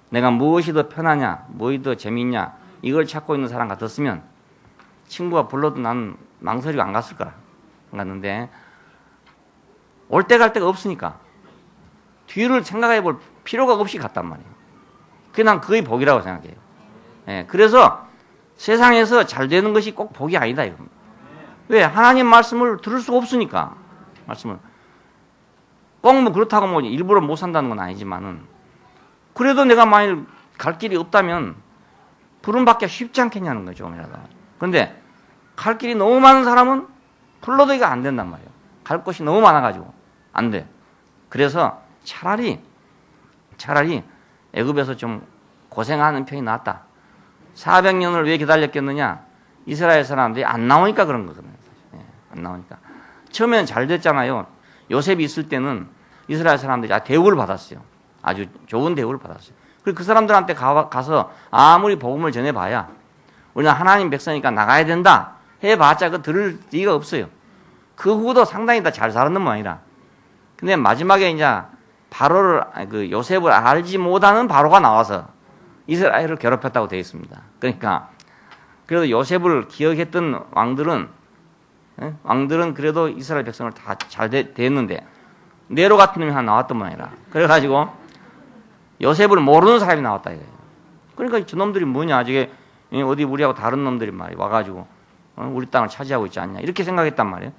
내가 무엇이 더 편하냐, 무엇이 더 재밌냐 이걸 찾고 있는 사람 같았으면 친구가 불러도 나는 망설이고 안 갔을 거라. 안 갔는데 올 때 갈 데가 없으니까 뒤를 생각해 볼 필요가 없이 갔단 말이에요. 그게 난 그게 복이라고 생각해요. 예, 그래서 세상에서 잘 되는 것이 꼭 복이 아니다 이겁니다. 왜? 하나님 말씀을 들을 수가 없으니까. 말씀을 꼭 뭐 그렇다고 뭐 일부러 못 산다는 건 아니지만은 그래도 내가 만일 갈 길이 없다면 부름받기가 쉽지 않겠냐는 거죠. 조금이라도. 그런데 갈 길이 너무 많은 사람은 불러도 이거 안 된단 말이에요. 갈 곳이 너무 많아가지고 안 돼. 그래서 차라리 애굽에서 좀 고생하는 편이 낫다. 400년을 왜 기다렸겠느냐? 이스라엘 사람들이 안 나오니까 그런 거거든요. 예, 안 나오니까. 처음에는 잘 됐잖아요. 요셉이 있을 때는 이스라엘 사람들이 대우를 받았어요. 아주 좋은 대우를 받았어요. 그리고 그 사람들한테 가서 아무리 복음을 전해봐야 우리는 하나님 백성이니까 나가야 된다 해봤자 그 들을 리가 없어요. 그 후도 상당히 다 잘 살았는 모양이라. 근데 마지막에 이제 요셉을 알지 못하는 바로가 나와서 이스라엘을 괴롭혔다고 되어 있습니다. 그러니까 그래도 요셉을 기억했던 왕들은 예? 왕들은 그래도 이스라엘 백성을 다 잘 대했는데 네로 같은 놈이 하나 나왔던 모양이라. 그래가지고 요셉을 모르는 사람이 나왔다 이거예요. 그러니까 저놈들이 뭐냐, 저게 어디 우리하고 다른 놈들이 말이야 와가지고 우리 땅을 차지하고 있지 않냐 이렇게 생각했단 말이에요.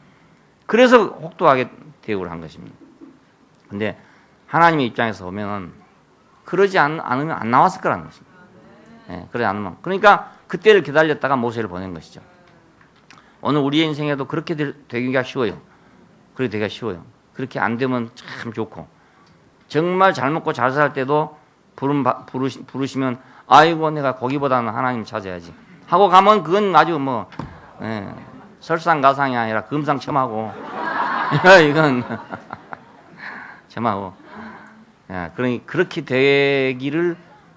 그래서 혹독하게 대우를 한 것입니다. 근데 하나님의 입장에서 보면은 그러지 않으면 안 나왔을 거라는 것입니다. 예, 그러지 않으면. 그러니까 그때를 기다렸다가 모세를 보낸 것이죠. 오늘 우리의 인생에도 그렇게 되기가 쉬워요. 그렇게 되기가 쉬워요. 그렇게 안 되면 참 좋고, 정말 잘 먹고 잘 살 때도 부르시면 아이고 내가 거기보다는 하나님 찾아야지 하고 가면 그건 아주 뭐 설상가상이 아니라 금상첨화고 이건 첨하고, 그러니 그렇게 되기를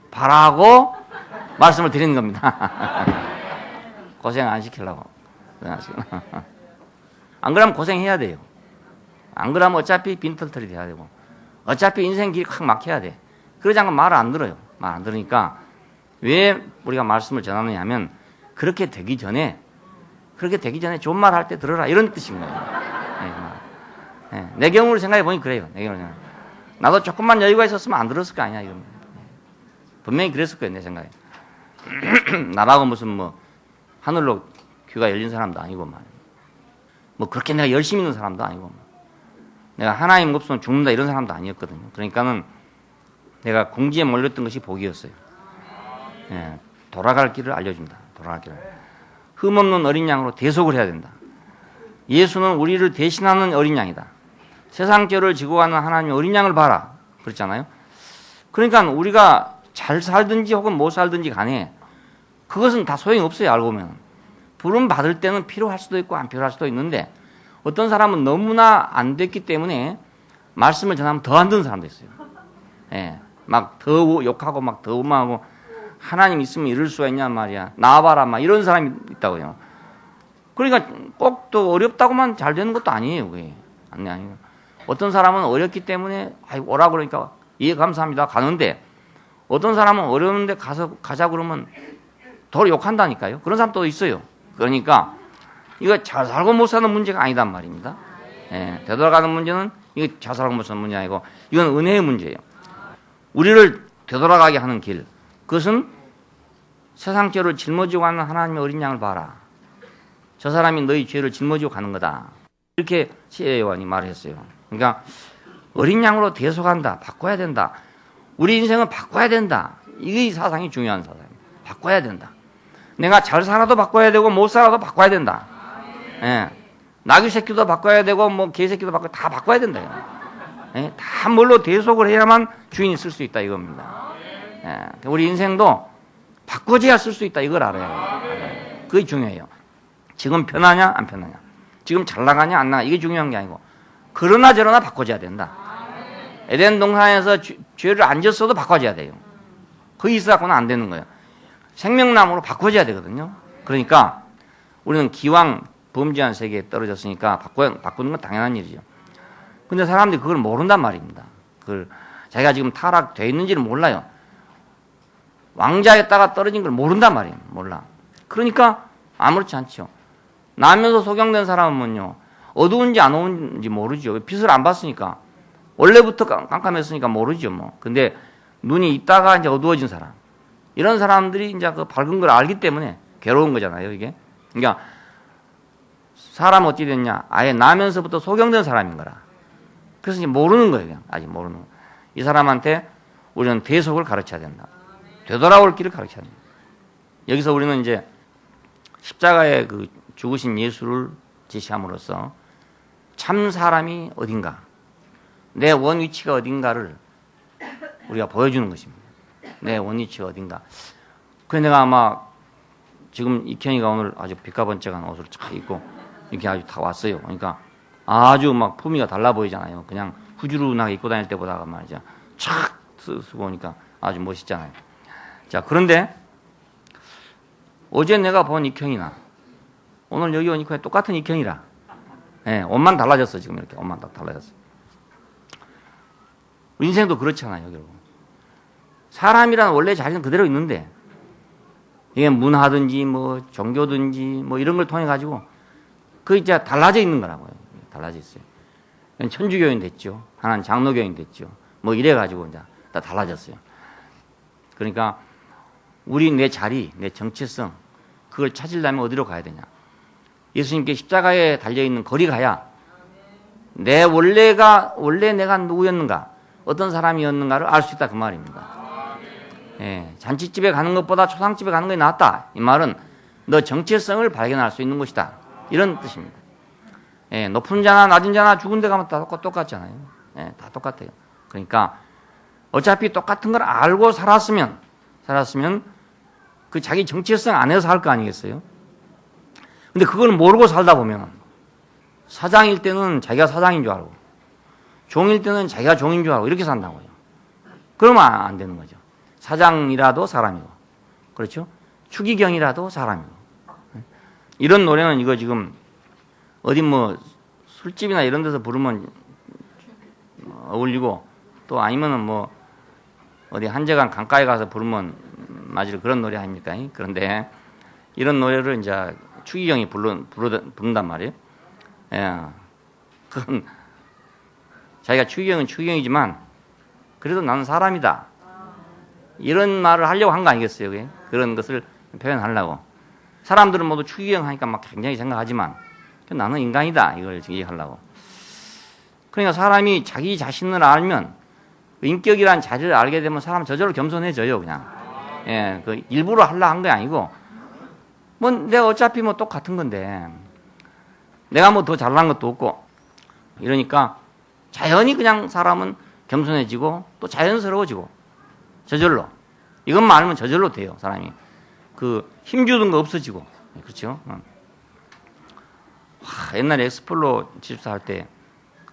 바라고 말씀을 드리는 겁니다. 고생 안 시키려고. 안 그러면 고생해야 돼요. 안 그러면 어차피 빈털털이 돼야 되고, 어차피 인생 길이 확 막혀야 돼. 그러지 않으면 말을 안 들어요. 말 안 들으니까 왜 우리가 말씀을 전하느냐 하면 그렇게 되기 전에 좋은 말 할 때 들어라 이런 뜻인 거예요. 내 경우를 생각해 보니 그래요. 내 경우를 생각해. 나도 조금만 여유가 있었으면 안 들었을 거 아니야. 이건. 분명히 그랬을 거예요. 내 생각에. 나라고 무슨 뭐 하늘로 귀가 열린 사람도 아니고 말이야. 뭐 그렇게 내가 열심히 있는 사람도 아니고 뭐. 내가 하나님 없으면 죽는다 이런 사람도 아니었거든요. 그러니까는 내가 궁지에 몰렸던 것이 복이었어요. 돌아갈 길을 알려준다. 돌아갈 길을. 흠없는 어린 양으로 대속을 해야 된다. 예수는 우리를 대신하는 어린 양이다. 세상 죄를 지고 가는 하나님의 어린 양을 봐라. 그렇잖아요. 그러니까 우리가 잘 살든지 혹은 못 살든지 간에 그것은 다 소용이 없어요. 알고 보면. 부름 받을 때는 필요할 수도 있고 안 필요할 수도 있는데, 어떤 사람은 너무나 안 됐기 때문에 말씀을 전하면 더 안 듣는 사람도 있어요. 막 더 욕하고 막 더 원망하고, 하나님 있으면 이럴 수가 있냐 말이야. 나와봐라 막 이런 사람이 있다고요. 그러니까 꼭 또 어렵다고만 잘 되는 것도 아니에요. 그게. 아니에요. 어떤 사람은 어렵기 때문에 오라 그러니까 예 감사합니다 가는데, 어떤 사람은 어려운데 가자 그러면 더 욕한다니까요. 그런 사람도 있어요. 그러니까 이거 잘 살고 못 사는 문제가 아니단 말입니다. 되돌아가는 문제는 이거 잘 살고 못 사는 문제 아니고 이건 은혜의 문제예요. 우리를 되돌아가게 하는 길, 그것은 세상 죄를 짊어지고 가는 하나님의 어린 양을 봐라. 저 사람이 너희 죄를 짊어지고 가는 거다. 이렇게 시혜요한이 말했어요. 그러니까 어린 양으로 대속한다. 바꿔야 된다. 우리 인생은 바꿔야 된다. 이게 사상이 중요한 사상입니다. 바꿔야 된다. 내가 잘 살아도 바꿔야 되고 못 살아도 바꿔야 된다. 나귀 새끼도 바꿔야 되고 뭐 개 새끼도 다 바꿔야 된다. 다 뭘로 대속을 해야만 주인이 쓸 수 있다 이겁니다. 우리 인생도 바꿔줘야 쓸 수 있다 이걸 알아요. 그게 중요해요. 지금 편하냐 안 편하냐, 지금 잘 나가냐 안 나가, 이게 중요한 게 아니고 그러나 저러나 바꿔줘야 된다. 에덴 동산에서 죄를 안 졌어도 바꿔줘야 돼요. 거기 있어갖고는 안 되는 거예요. 생명나무로 바꿔줘야 되거든요. 그러니까 우리는 기왕 범죄한 세계에 떨어졌으니까 바꾸는 건 당연한 일이죠. 근데 사람들이 그걸 모른단 말입니다. 그걸 자기가 지금 타락되어 있는지를 몰라요. 왕자였다가 떨어진 걸 모른단 말이에요. 몰라. 그러니까 아무렇지 않죠. 나면서 소경된 사람은요, 어두운지 안 어두운지 모르죠. 빛을 안 봤으니까. 원래부터 깜깜했으니까 모르죠, 뭐. 근데 눈이 있다가 이제 어두워진 사람. 이런 사람들이 이제 그 밝은 걸 알기 때문에 괴로운 거잖아요, 이게. 그러니까 사람은 어찌 됐냐? 아예 나면서부터 소경된 사람인 거라. 그래서 이제 모르는 거예요, 그냥. 아직 모르는 거예요. 이 사람한테 우리는 대속을 가르쳐야 된다. 되돌아올 길을 가르쳐야 된다. 여기서 우리는 이제 십자가에 그 죽으신 예수를 제시함으로써 참 사람이 어딘가, 내 원 위치가 어딘가를 우리가 보여주는 것입니다. 내 원 위치가 어딘가. 그래서 내가 아마 지금 이현이가 오늘 아주 빛가번쩍한 옷을 쫙 입고 이렇게 아주 다 왔어요. 그러니까 아주 막 품위가 달라 보이잖아요. 그냥 후주룩하게 입고 다닐 때보다가 말이죠. 촥 쓰고 오니까 아주 멋있잖아요. 자, 그런데 어제 내가 본 익형이나 오늘 여기 온 익형이 똑같은 익형이라. 옷만 달라졌어. 지금 이렇게 옷만 다 달라졌어. 인생도 그렇잖아요. 결국 사람이란 원래 자리는 그대로 있는데, 이게 문화든지 뭐 종교든지 뭐 이런 걸 통해 가지고 그 이제 달라져 있는 거라고요. 달라져 있어요. 천주교인 됐죠. 하나는 장로교인 됐죠. 뭐 이래가지고 이제 다 달라졌어요. 그러니까 우리 내 자리, 내 정체성, 그걸 찾으려면 어디로 가야 되냐? 예수님께 십자가에 달려있는 거리 가야 원래 내가 누구였는가, 어떤 사람이었는가를 알 수 있다 그 말입니다. 예, 잔치집에 가는 것보다 초상집에 가는 것이 낫다. 이 말은 너 정체성을 발견할 수 있는 곳이다. 이런 뜻입니다. 예, 높은 자나 낮은 자나 죽은 데 가면 다 똑같잖아요. 예, 다 똑같아요. 그러니까 어차피 똑같은 걸 알고 살았으면 그 자기 정체성 안에서 살 거 아니겠어요? 근데 그걸 모르고 살다 보면 사장일 때는 자기가 사장인 줄 알고 종일 때는 자기가 종인 줄 알고 이렇게 산다고요. 그러면 안 되는 거죠. 사장이라도 사람이고, 그렇죠? 추기경이라도 사람이고. 이런 노래는 이거 지금 어디 뭐 술집이나 이런 데서 부르면 어울리고, 또 아니면은 뭐 어디 한재강 강가에 가서 부르면 맞을 그런 노래 아닙니까? 그런데 이런 노래를 이제 추기경이 부른단 말이에요. 예. 그건 자기가 추기경은 추기경이지만 그래도 나는 사람이다. 이런 말을 하려고 한 거 아니겠어요? 그게? 그런 것을 표현하려고. 사람들은 모두 추기경 하니까 막 굉장히 생각하지만 나는 인간이다. 이걸 얘기하려고. 그러니까 사람이 자기 자신을 알면, 인격이란 자리를 알게 되면 사람 저절로 겸손해져요, 그냥. 예, 그 일부러 하려고 한 게 아니고, 뭐 내가 어차피 뭐 똑같은 건데, 내가 뭐 더 잘난 것도 없고, 이러니까 자연히 그냥 사람은 겸손해지고 또 자연스러워지고, 저절로. 이것만 알면 저절로 돼요, 사람이. 그 힘주던 거 없어지고, 그렇죠? 옛날에 엑스플로 집사 할 때,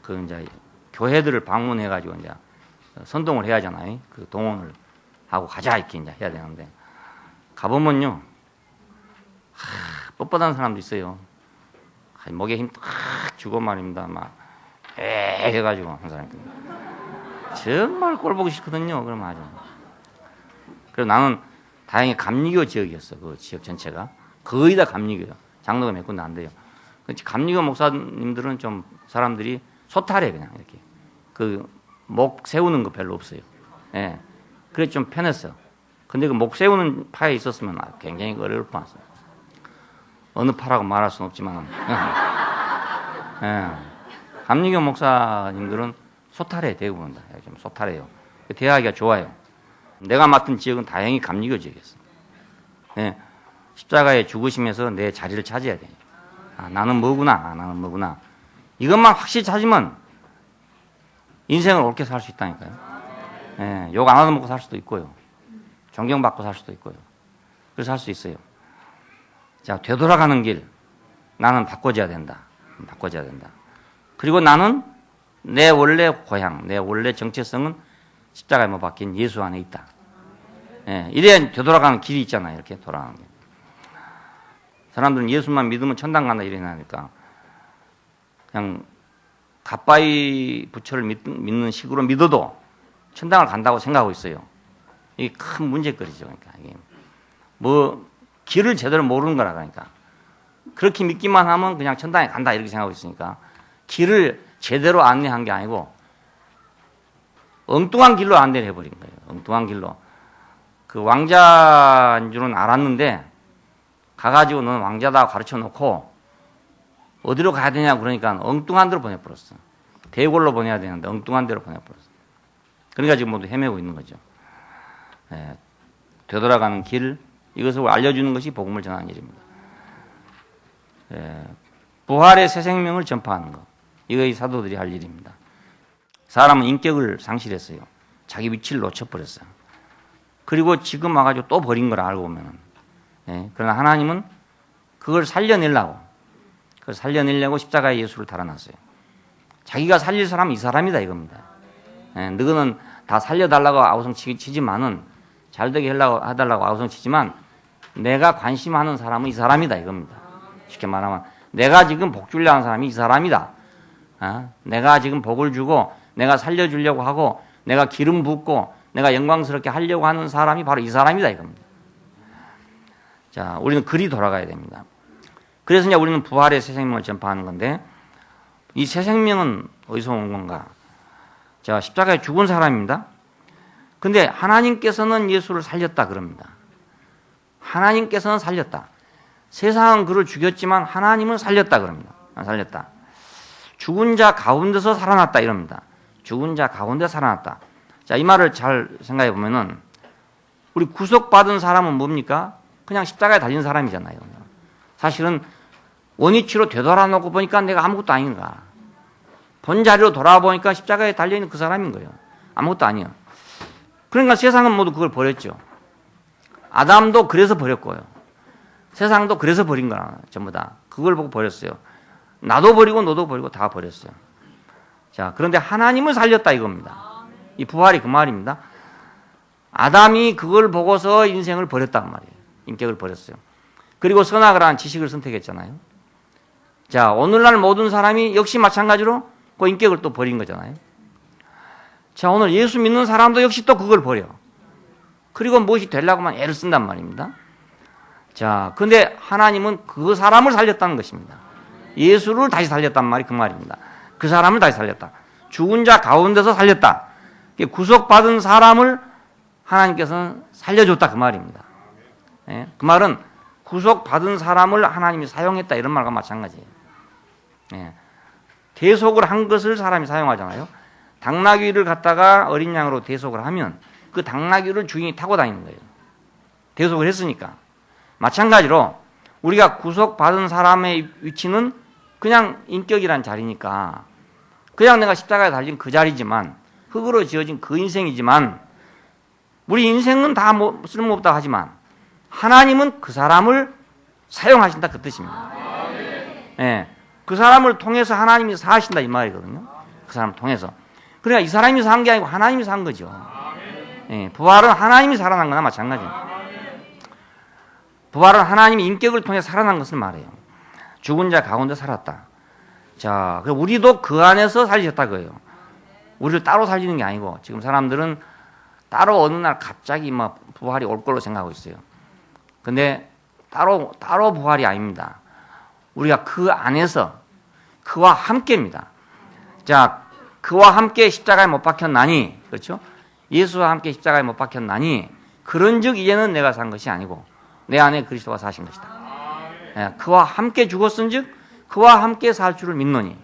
그 이제 교회들을 방문해가지고 이제 선동을 해야 하잖아요. 그 동원을 하고 가자 이렇게 이제 해야 되는데, 가보면요, 뻣뻣한 사람도 있어요. 목에 힘 탁 주고 말입니다. 막 해가지고 한 사람이 정말 꼴 보기 싫거든요. 그러면 아주. 그래서 나는 다행히 감리교 지역이었어. 그 지역 전체가 거의 다 감리교예요. 장로가 몇 군데 안 돼요. 감리교 목사님들은 좀 사람들이 소탈해 그냥 이렇게 그 목 세우는 거 별로 없어요. 예, 그래 좀 편했어요. 근데 그 목 세우는 파에 있었으면 굉장히 어려울 뻔했어요. 어느 파라고 말할 수는 없지만, 예, 감리교 목사님들은 소탈해 대부분 다 좀 소탈해요. 대하기가 좋아요. 내가 맡은 지역은 다행히 감리교 지역이었어. 예, 십자가에 죽으시면서 내 자리를 차지해야 돼. 나는 뭐구나, 나는 뭐구나. 이것만 확실히 찾으면 인생을 옳게 살 수 있다니까요. 예, 욕 안 얻어먹고 살 수도 있고요. 존경받고 살 수도 있고요. 그래서 할 수 있어요. 자, 되돌아가는 길. 나는 바꿔줘야 된다. 바꿔줘야 된다. 그리고 나는 내 원래 고향, 내 원래 정체성은 십자가에 못 박힌 예수 안에 있다. 예, 이래야 되돌아가는 길이 있잖아요. 이렇게 돌아가는 길. 사람들은 예수만 믿으면 천당 간다 이러니까 그냥 갓바위 부처를 믿는 식으로 믿어도 천당을 간다고 생각하고 있어요. 이게 큰 문제거리죠. 그러니까 이게 뭐 길을 제대로 모르는 거라 그러니까 그렇게 믿기만 하면 그냥 천당에 간다 이렇게 생각하고 있으니까 길을 제대로 안내한 게 아니고 엉뚱한 길로 안내를 해버린 거예요. 엉뚱한 길로. 그 왕자인 줄은 알았는데 가가지고 너는 왕자다 가르쳐 놓고 어디로 가야 되냐고 그러니까 엉뚱한 데로 보내버렸어. 대궐로 보내야 되는데 엉뚱한 데로 보내버렸어. 그러니까 지금 모두 헤매고 있는 거죠. 예, 되돌아가는 길, 이것을 알려주는 것이 복음을 전하는 일입니다. 예, 부활의 새 생명을 전파하는 것, 이것이 사도들이 할 일입니다. 사람은 인격을 상실했어요. 자기 위치를 놓쳐버렸어요. 그리고 지금 와가지고 또 버린 걸 알고 보면은, 예, 그러나 하나님은 그걸 살려내려고, 그걸 살려내려고 십자가에 예수를 달아놨어요. 자기가 살릴 사람은 이 사람이다 이겁니다. 예, 너는 다 살려달라고 아우성 치지만은 잘되게 해달라고 아우성 치지만 내가 관심하는 사람은 이 사람이다 이겁니다. 쉽게 말하면 내가 지금 복 주려 하는 사람이 이 사람이다. 내가 지금 복을 주고 내가 살려주려고 하고 내가 기름 붓고 내가 영광스럽게 하려고 하는 사람이 바로 이 사람이다 이겁니다. 자, 우리는 글이 돌아가야 됩니다. 그래서 이제 우리는 부활의 새 생명을 전파하는 건데 이 새 생명은 어디서 온 건가? 자, 십자가에 죽은 사람입니다. 근데 하나님께서는 예수를 살렸다 그럽니다. 하나님께서는 살렸다. 세상은 그를 죽였지만 하나님은 살렸다 그럽니다. 살렸다. 죽은 자 가운데서 살아났다 이럽니다. 죽은 자 가운데 살아났다. 자, 이 말을 잘 생각해 보면은 우리 구속받은 사람은 뭡니까? 그냥 십자가에 달린 사람이잖아요. 사실은 원위치로 되돌아놓고 보니까 내가 아무것도 아닌가. 본 자리로 돌아보니까 십자가에 달려있는 그 사람인 거예요. 아무것도 아니에요. 그러니까 세상은 모두 그걸 버렸죠. 아담도 그래서 버렸고요. 세상도 그래서 버린 거야. 전부 다. 그걸 보고 버렸어요. 나도 버리고 너도 버리고 다 버렸어요. 자, 그런데 하나님을 살렸다 이겁니다. 이 부활이 그 말입니다. 아담이 그걸 보고서 인생을 버렸단 말이에요. 인격을 버렸어요. 그리고 선악을 한 지식을 선택했잖아요. 자, 오늘날 모든 사람이 역시 마찬가지로 그 인격을 또 버린 거잖아요. 자, 오늘 예수 믿는 사람도 역시 또 그걸 버려. 그리고 무엇이 되려고만 애를 쓴단 말입니다. 자, 근데 하나님은 그 사람을 살렸다는 것입니다. 예수를 다시 살렸단 말이 그 말입니다. 그 사람을 다시 살렸다. 죽은 자 가운데서 살렸다. 구속받은 사람을 하나님께서는 살려줬다 그 말입니다. 예? 그 말은 구속받은 사람을 하나님이 사용했다 이런 말과 마찬가지예요. 예. 대속을 한 것을 사람이 사용하잖아요. 당나귀를 갖다가 어린 양으로 대속을 하면 그 당나귀를 주인이 타고 다니는 거예요. 대속을 했으니까. 마찬가지로 우리가 구속받은 사람의 위치는 그냥 인격이란 자리니까 그냥 내가 십자가에 달린 그 자리지만 흙으로 지어진 그 인생이지만 우리 인생은 다 쓸모없다 하지만 하나님은 그 사람을 사용하신다 그 뜻입니다. 예, 그 사람을 통해서 하나님이 사하신다 이 말이거든요. 그 사람을 통해서. 그러니까 이 사람이 산 게 아니고 하나님이 산 거죠. 예, 부활은 하나님이 살아난 거나 마찬가지예요. 부활은 하나님이 인격을 통해 살아난 것을 말해요. 죽은 자 가운데 살았다. 자, 우리도 그 안에서 살리셨다 그거예요. 우리를 따로 살리는 게 아니고 지금 사람들은 따로 어느 날 갑자기 막 부활이 올 걸로 생각하고 있어요. 근데 따로 부활이 아닙니다. 우리가 그 안에서 그와 함께입니다. 자, 그와 함께 십자가에 못 박혔나니, 그렇죠? 예수와 함께 십자가에 못 박혔나니, 그런즉 이제는 내가 산 것이 아니고 내 안에 그리스도가 사신 것이다. 예, 그와 함께 죽었은즉 그와 함께 살 줄을 믿노니.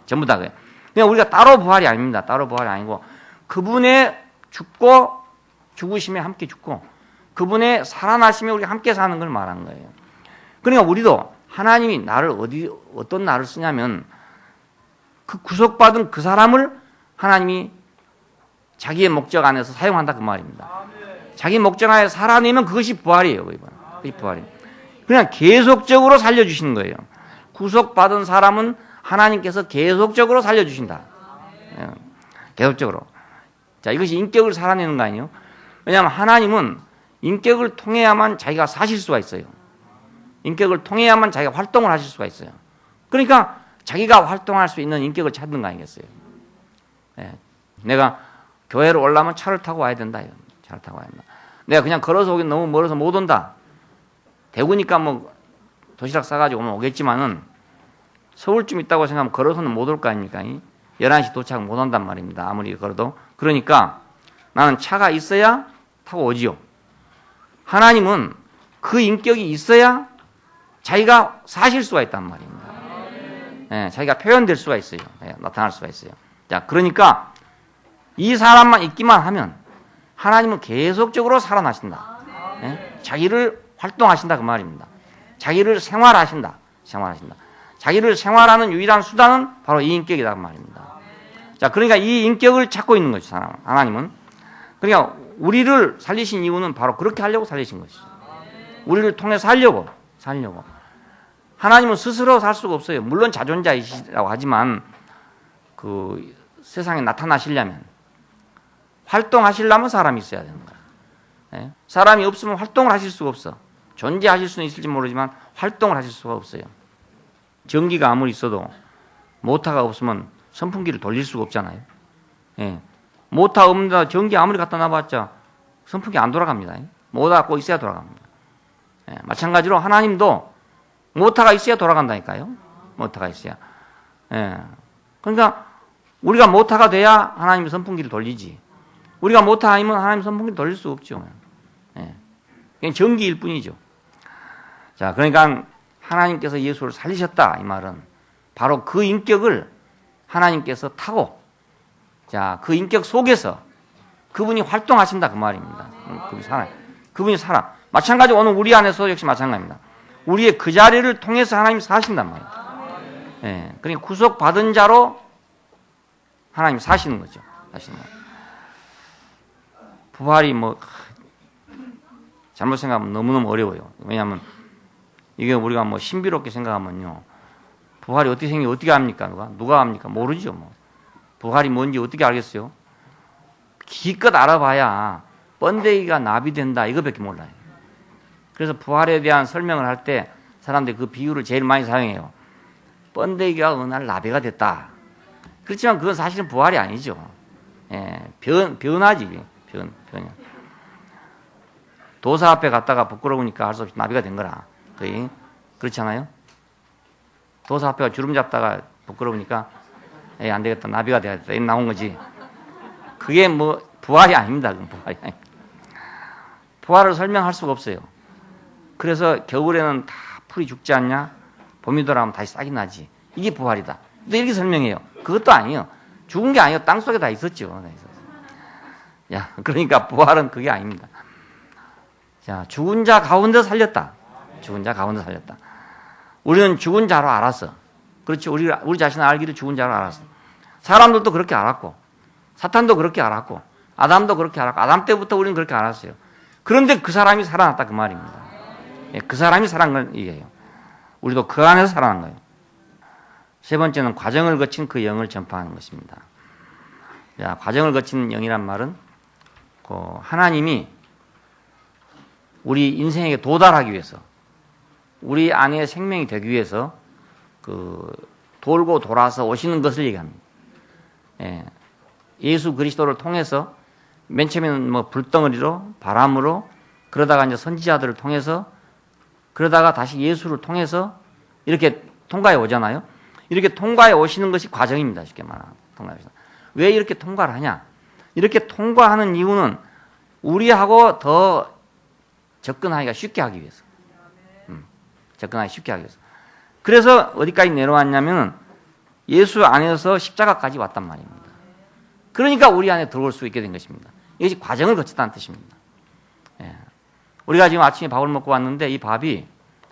전부 다 그래요. 그냥 우리가 따로 부활이 아닙니다. 따로 부활이 아니고 그분의 죽고 죽으심에 함께 죽고 그분의 살아나심에 우리가 함께 사는 걸 말하는 거예요. 그러니까 우리도 하나님이 나를 어떤 나를 쓰냐면 그 구속받은 그 사람을 하나님이 자기의 목적 안에서 사용한다 그 말입니다. 자기 목적 안에 살아내면 그것이 부활이에요. 그것이 부활이에요. 그냥 계속적으로 살려주시는 거예요. 구속받은 사람은 하나님께서 계속적으로 살려주신다. 계속적으로. 자, 이것이 인격을 살아내는 거 아니에요? 왜냐하면 하나님은 인격을 통해야만 자기가 사실 수가 있어요. 인격을 통해야만 자기가 활동을 하실 수가 있어요. 그러니까 자기가 활동할 수 있는 인격을 찾는 거 아니겠어요? 예. 내가 교회로 오려면 차를 타고 와야 된다. 차를 타고 와야 된다. 내가 그냥 걸어서 오긴 너무 멀어서 못 온다. 대구니까 뭐 도시락 싸가지고 오면 오겠지만은 서울쯤 있다고 생각하면 걸어서는 못 올 거 아닙니까? 11시 도착 못 온단 말입니다. 아무리 걸어도. 그러니까 나는 차가 있어야 타고 오지요. 하나님은 그 인격이 있어야 자기가 사실 수가 있단 말입니다. 예, 자기가 표현될 수가 있어요. 예, 나타날 수가 있어요. 자, 그러니까 이 사람만 있기만 하면 하나님은 계속적으로 살아나신다. 예? 자기를 활동하신다 그 말입니다. 자기를 생활하신다. 자기를 생활하는 유일한 수단은 바로 이 인격이다 그 말입니다. 자, 그러니까 이 인격을 찾고 있는 것이죠. 하나님은. 그러니까 우리를 살리신 이유는 바로 그렇게 하려고 살리신 것이죠. 우리를 통해 살려고. 하나님은 스스로 살 수가 없어요. 물론 자존자이시라고 하지만 그 세상에 나타나시려면 활동하시려면 사람이 있어야 되는 거예요. 예? 사람이 없으면 활동을 하실 수가 없어. 존재하실 수는 있을지 모르지만 활동을 하실 수가 없어요. 전기가 아무리 있어도 모터가 없으면 선풍기를 돌릴 수가 없잖아요. 예. 모터 없는데 전기 아무리 갖다 놔봤자 선풍기 안 돌아갑니다. 모터가 꼭 있어야 돌아갑니다. 예. 마찬가지로 하나님도 모터가 있어야 돌아간다니까요. 모터가 있어야. 예. 그러니까 우리가 모터가 돼야 하나님 선풍기를 돌리지. 우리가 모터 아니면 하나님 선풍기를 돌릴 수 없죠. 예. 그냥 전기일 뿐이죠. 자, 그러니까 하나님께서 예수를 살리셨다 이 말은 바로 그 인격을 하나님께서 타고, 자, 그 인격 속에서 그분이 활동하신다 그 말입니다. 그분이 살아. 마찬가지로 오늘 우리 안에서 역시 마찬가지입니다. 우리의 그 자리를 통해서 하나님이 사신단 말이에요. 예, 그러니까 구속받은 자로 하나님이 사시는 거죠. 사시는 거. 부활이 뭐 잘못 생각하면 너무너무 어려워요. 왜냐하면 이게 우리가 뭐 신비롭게 생각하면요, 부활이 어떻게 생겨 어떻게 합니까? 누가 합니까? 모르죠. 뭐 부활이 뭔지 어떻게 알겠어요? 기껏 알아봐야 번데기가 나비된다 이거밖에 몰라요. 그래서 부활에 대한 설명을 할 때 사람들이 그 비유를 제일 많이 사용해요. 번데기가 어느 날 나비가 됐다. 그렇지만 그건 사실은 부활이 아니죠. 예, 변하지. 변이야. 도사 앞에 갔다가 부끄러우니까 할 수 없이 나비가 된 거라. 거의 그렇지 않아요? 도사 앞에 주름 잡다가 부끄러우니까 안 되겠다, 나비가 돼야겠다 이렇게 나온 거지. 그게 뭐 부활이 아닙니다. 그건 부활이 아닙니다. 부활을 설명할 수가 없어요. 그래서 겨울에는 다 풀이 죽지 않냐? 봄이 돌아오면 다시 싹이 나지. 이게 부활이다. 또 이렇게 설명해요. 그것도 아니에요. 죽은 게 아니에요. 땅속에 다 있었죠. 야, 그러니까 부활은 그게 아닙니다. 자, 죽은 자 가운데 살렸다. 죽은 자 가운데 살렸다. 우리는 죽은 자로 알았어. 그렇지. 우리 자신을 알기를 죽은 자로 알았어. 사람들도 그렇게 알았고, 사탄도 그렇게 알았고, 아담도 그렇게 알았고, 아담 때부터 우리는 그렇게 알았어요. 그런데 그 사람이 살아났다 그 말입니다. 예, 그 사람이 살아난 걸 얘기해요. 우리도 그 안에서 살아난 거예요. 세 번째는 과정을 거친 그 영을 전파하는 것입니다. 자, 과정을 거친 영이란 말은 하나님이 우리 인생에게 도달하기 위해서, 우리 안에 생명이 되기 위해서 돌고 돌아서 오시는 것을 얘기합니다. 예, 예수 그리스도를 통해서 맨 처음에는 뭐 불덩어리로 바람으로, 그러다가 이제 선지자들을 통해서, 그러다가 다시 예수를 통해서 이렇게 통과해 오잖아요. 이렇게 통과해 오시는 것이 과정입니다. 쉽게 말하면 통과해서. 왜 이렇게 통과를 하냐? 이렇게 통과하는 이유는 우리하고 더 접근하기가 쉽게 하기 위해서. 접근하기 쉽게 하기 위해서. 그래서 어디까지 내려왔냐면 예수 안에서 십자가까지 왔단 말입니다. 그러니까 우리 안에 들어올 수 있게 된 것입니다. 이것이 과정을 거쳤다는 뜻입니다. 예. 우리가 지금 아침에 밥을 먹고 왔는데 이 밥이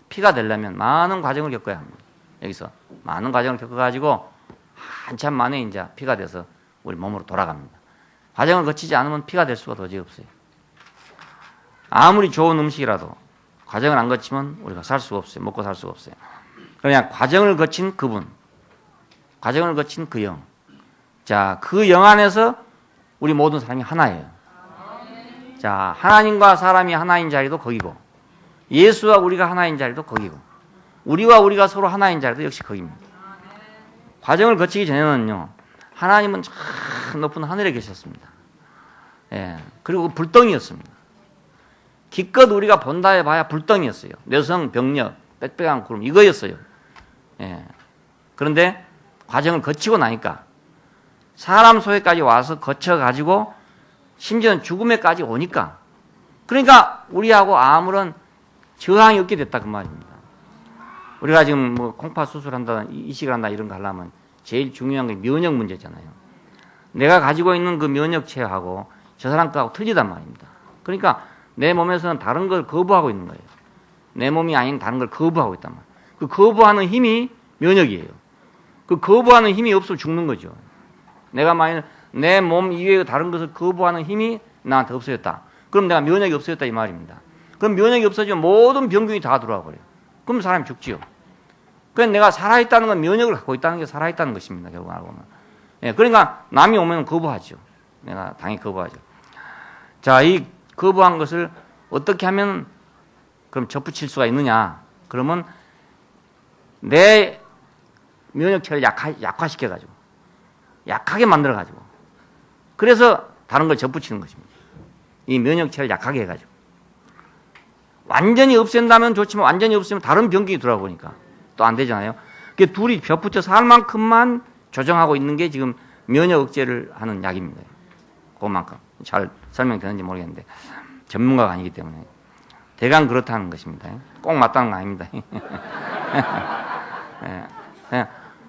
피가 되려면 많은 과정을 겪어야 합니다. 여기서 많은 과정을 겪어가지고 한참 만에 이제 피가 돼서 우리 몸으로 돌아갑니다. 과정을 거치지 않으면 피가 될 수가 도저히 없어요. 아무리 좋은 음식이라도 과정을 안 거치면 우리가 살 수가 없어요. 먹고 살 수가 없어요. 그냥 과정을 거친 그분, 과정을 거친 그 영. 자, 그 영 안에서 우리 모든 사람이 하나예요. 자, 하나님과 사람이 하나인 자리도 거기고, 예수와 우리가 하나인 자리도 거기고, 우리와 우리가 서로 하나인 자리도 역시 거기입니다. 과정을 거치기 전에는요, 하나님은 저 높은 하늘에 계셨습니다. 예, 그리고 불덩이였습니다. 기껏 우리가 본다 해봐야 불덩이였어요. 뇌성, 병력, 빽빽한 구름 이거였어요. 예, 그런데 과정을 거치고 나니까 사람 소외까지 와서 거쳐가지고 심지어는 죽음에까지 오니까, 그러니까 우리하고 아무런 저항이 없게 됐다 그 말입니다. 우리가 지금 뭐 콩팥 수술한다, 이식을 한다 이런 거 하려면 제일 중요한 게 면역 문제잖아요. 내가 가지고 있는 그 면역체하고 저 사람 거하고 틀리단 말입니다. 그러니까 내 몸에서는 다른 걸 거부하고 있는 거예요. 내 몸이 아닌 다른 걸 거부하고 있단 말이에요. 그 거부하는 힘이 면역이에요. 그 거부하는 힘이 없으면 죽는 거죠. 내가 만약 내 몸 이외의 다른 것을 거부하는 힘이 나한테 없어졌다. 그럼 내가 면역이 없어졌다 이 말입니다. 그럼 면역이 없어지면 모든 병균이 다 들어와 버려요. 그럼 사람이 죽지요. 그러니까 내가 살아있다는 건 면역을 갖고 있다는 게 살아있다는 것입니다. 결국 알고 보면. 예, 그러니까 남이 오면 거부하죠. 내가 당연히 거부하죠. 자, 이 거부한 것을 어떻게 하면 그럼 접붙일 수가 있느냐? 그러면 내 면역체를 약화시켜가지고, 약하게 만들어가지고, 그래서 다른 걸 접붙이는 것입니다. 이 면역체를 약하게 해가지고. 완전히 없앤다면 좋지만 완전히 없으면 다른 병균이 들어와 보니까 또 안 되잖아요. 그 둘이 겹붙여 살 만큼만 조정하고 있는 게 지금 면역 억제를 하는 약입니다. 그만큼 잘 설명되는지 모르겠는데 전문가가 아니기 때문에 대강 그렇다는 것입니다. 꼭 맞다는 거 아닙니다.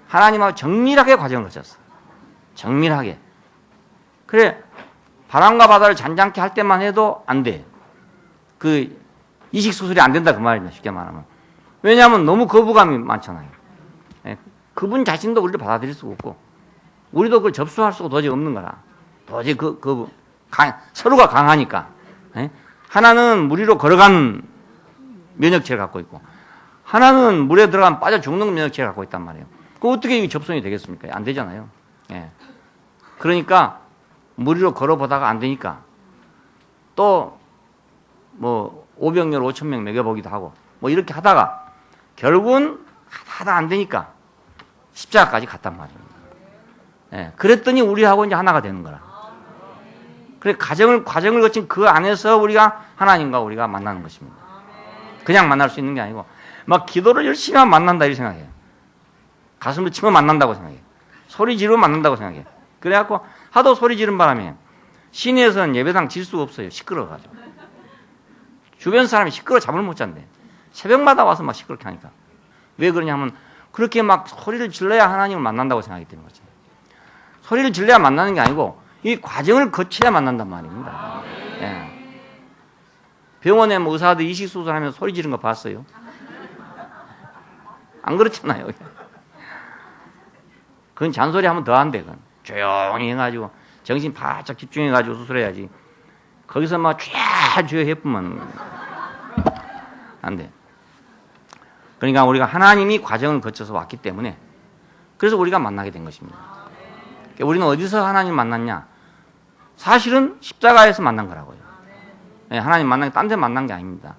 하나님하고 정밀하게 과정을 거쳤어. 정밀하게. 그래 바람과 바다를 잔잔케 할 때만 해도 안 돼. 그 이식 수술이 안 된다 그 말입니다. 쉽게 말하면. 왜냐하면 너무 거부감이 많잖아요. 그분 자신도 우리를 받아들일 수가 없고 우리도 그걸 접수할 수가 도저히 없는 거라. 도저히 서로가 강하니까. 하나는 물 위로 걸어가는 면역체를 갖고 있고 하나는 물에 들어가면 빠져 죽는 면역체를 갖고 있단 말이에요. 그 어떻게 접선이 되겠습니까? 안 되잖아요. 그러니까 물 위로 걸어보다가 안 되니까 또 뭐 500명, 5,000명 먹여보기도 하고 뭐 이렇게 하다가 결국은 하다 안 되니까 십자가까지 갔단 말입니다. 그랬더니 우리하고 이제 하나가 되는 거라. 그래 과정을 거친 그 안에서 우리가 하나님과 우리가 만나는 것입니다. 그냥 만날 수 있는 게 아니고 막 기도를 열심히 하면 만난다 이렇게 생각해요. 가슴을 치면 만난다고 생각해요. 소리 지르면 만난다고 생각해요. 그래갖고 하도 소리 지른 바람에 시내에서는 예배당 질 수가 없어요. 시끄러워가지고. 주변 사람이 시끄러워 잠을 못 잔대. 새벽마다 와서 막 시끄럽게 하니까. 왜 그러냐면 그렇게 막 소리를 질러야 하나님을 만난다고 생각하기 때문에 그렇죠. 소리를 질러야 만나는 게 아니고 이 과정을 거쳐야 만난단 말입니다. 병원에 뭐 의사들 이식수술하면 소리 지르는 거 봤어요? 안 그렇잖아요. 그건 잔소리 하면 더 안 돼. 그건 조용히 해가지고 정신 바짝 집중해가지고 수술해야지. 거기서 막 쥐어 해보면 안 돼. 그러니까 우리가 하나님이 과정을 거쳐서 왔기 때문에 그래서 우리가 만나게 된 것입니다. 그러니까 우리는 어디서 하나님 만났냐? 사실은 십자가에서 만난 거라고요. 하나님 만난 게 딴 데 만난 게 아닙니다.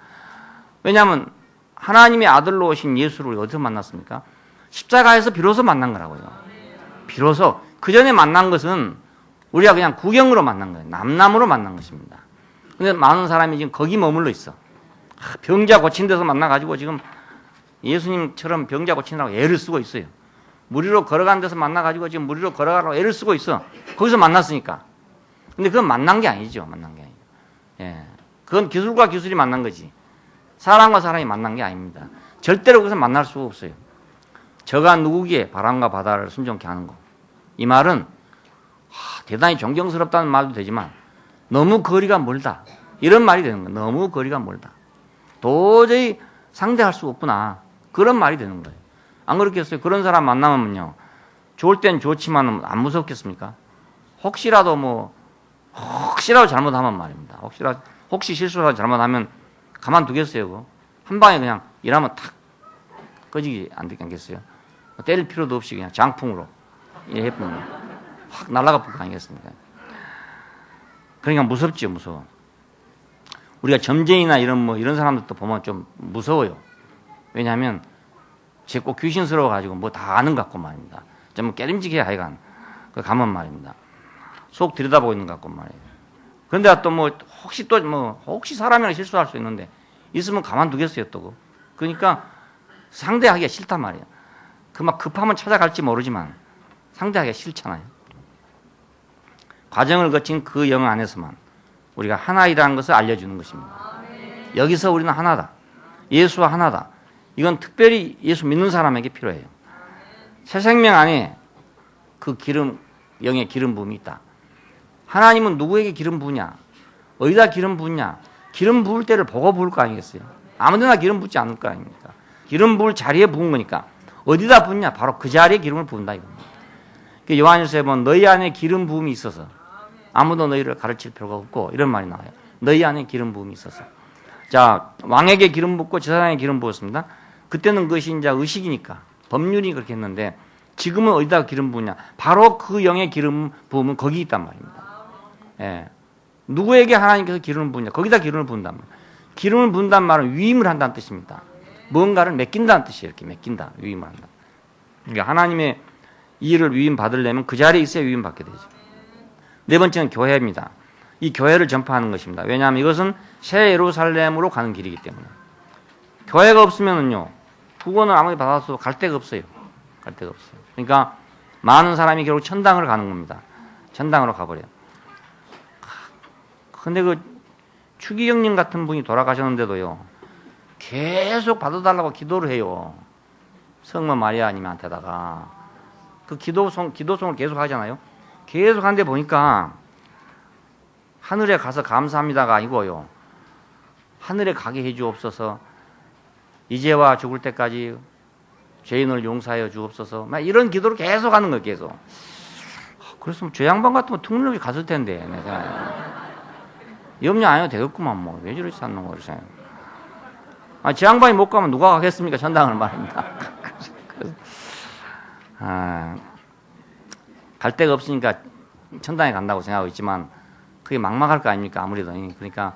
왜냐하면 하나님의 아들로 오신 예수를 우리가 어디서 만났습니까? 십자가에서 비로소 만난 거라고요. 비로소 그 전에 만난 것은 우리가 그냥 구경으로 만난 거예요. 남남으로 만난 것입니다. 근데 많은 사람이 지금 거기 머물러 있어. 병자 고친 데서 만나가지고 지금 예수님처럼 병자 고치느라고 애를 쓰고 있어요. 물 위로 걸어간 데서 만나가지고 지금 물 위로 걸어가라고 애를 쓰고 있어. 거기서 만났으니까. 근데 그건 만난 게 아니죠. 만난 게 아니죠. 그건 기술과 기술이 만난 거지. 사람과 사람이 만난 게 아닙니다. 절대로 거기서 만날 수가 없어요. 저가 누구기에 바람과 바다를 순종케 하는 거. 이 말은 대단히 존경스럽다는 말도 되지만 너무 거리가 멀다. 이런 말이 되는 거예요. 너무 거리가 멀다. 도저히 상대할 수 없구나. 그런 말이 되는 거예요. 안 그렇겠어요? 그런 사람 만나면요. 좋을 땐 좋지만 안 무섭겠습니까? 혹시라도 잘못하면 말입니다. 혹시 실수라도 잘못하면 가만두겠어요? 그거? 한 방에 그냥 일하면 탁 꺼지기 안 되겠어요? 때릴 필요도 없이 그냥 장풍으로 해보면 확 날아가 볼 거 아니겠습니까? 그러니까 무섭죠, 무서워. 우리가 점쟁이나 이런 사람들도 보면 좀 무서워요. 왜냐하면 쟤 꼭 귀신스러워가지고 뭐 다 아는 것 같고 말입니다. 좀 깨름직해 하여간. 그 가면 말입니다. 속 들여다보고 있는 것 같고 말이에요. 그런데 또 혹시 사람이랑 실수할 수 있는데 있으면 가만두겠어요, 또. 그러니까 상대하기가 싫단 말이에요. 막 급하면 찾아갈지 모르지만 상대하기가 싫잖아요. 과정을 거친 그 영 안에서만 우리가 하나이라는 것을 알려주는 것입니다. 여기서 우리는 하나다. 예수와 하나다. 이건 특별히 예수 믿는 사람에게 필요해요. 새 생명 안에 그 영의 기름 부음이 있다. 하나님은 누구에게 기름 부으냐? 어디다 기름 부으냐? 기름 부을 때를 보고 부을 거 아니겠어요? 아무데나 기름 붓지 않을 거 아닙니까? 기름 부을 자리에 부은 거니까 어디다 붓냐? 바로 그 자리에 기름을 부은다 이겁니다. 요한일서에 보면 너희 안에 기름 부음이 있어서 아무도 너희를 가르칠 필요가 없고 이런 말이 나와요. 너희 안에 기름 부음이 있어서. 자, 왕에게 기름 붓고 제사장에게 기름 부었습니다. 그때는 그것이 이제 의식이니까 법률이 그렇게 했는데 지금은 어디다 기름 부으냐? 바로 그 영의 기름 부음은 거기 있단 말입니다. 누구에게 하나님께서 기름을 부으냐? 거기다 기름을 부은단 말이에요. 기름을 부은단 말은 위임을 한다는 뜻입니다. 뭔가를 맡긴다는 뜻이에요. 이렇게 맡긴다. 위임을 한다. 그러니까 하나님의 일을 위임 받으려면 그 자리에 있어야 위임 받게 되죠. 네 번째는 교회입니다. 이 교회를 전파하는 것입니다. 왜냐하면 이것은 새 예루살렘으로 가는 길이기 때문에. 교회가 없으면은요, 구원을 아무리 받아도 갈 데가 없어요. 갈 데가 없어요. 그러니까 많은 사람이 결국 천당을 가는 겁니다. 천당으로 가버려요. 근데 그 추기경님 같은 분이 돌아가셨는데도요, 계속 받아달라고 기도를 해요. 성모 마리아님한테다가. 그 기도송을 계속 하잖아요. 계속 하는데 보니까 하늘에 가서 감사합니다가 아니고요. 하늘에 가게 해주옵소서. 이제와 죽을 때까지 죄인을 용서하여 주옵소서. 막 이런 기도를 계속 하는 거예요. 계속. 그랬으면 저 양반 같으면 특능력이 갔을 텐데. 내가. 염려 안 해도 되겠구만. 뭐. 왜 저러지 않는 거지? 저 양반이 못 가면 누가 가겠습니까? 천당을 말입니다. 갈 데가 없으니까 천당에 간다고 생각하고 있지만 그게 막막할 거 아닙니까? 아무래도. 그러니까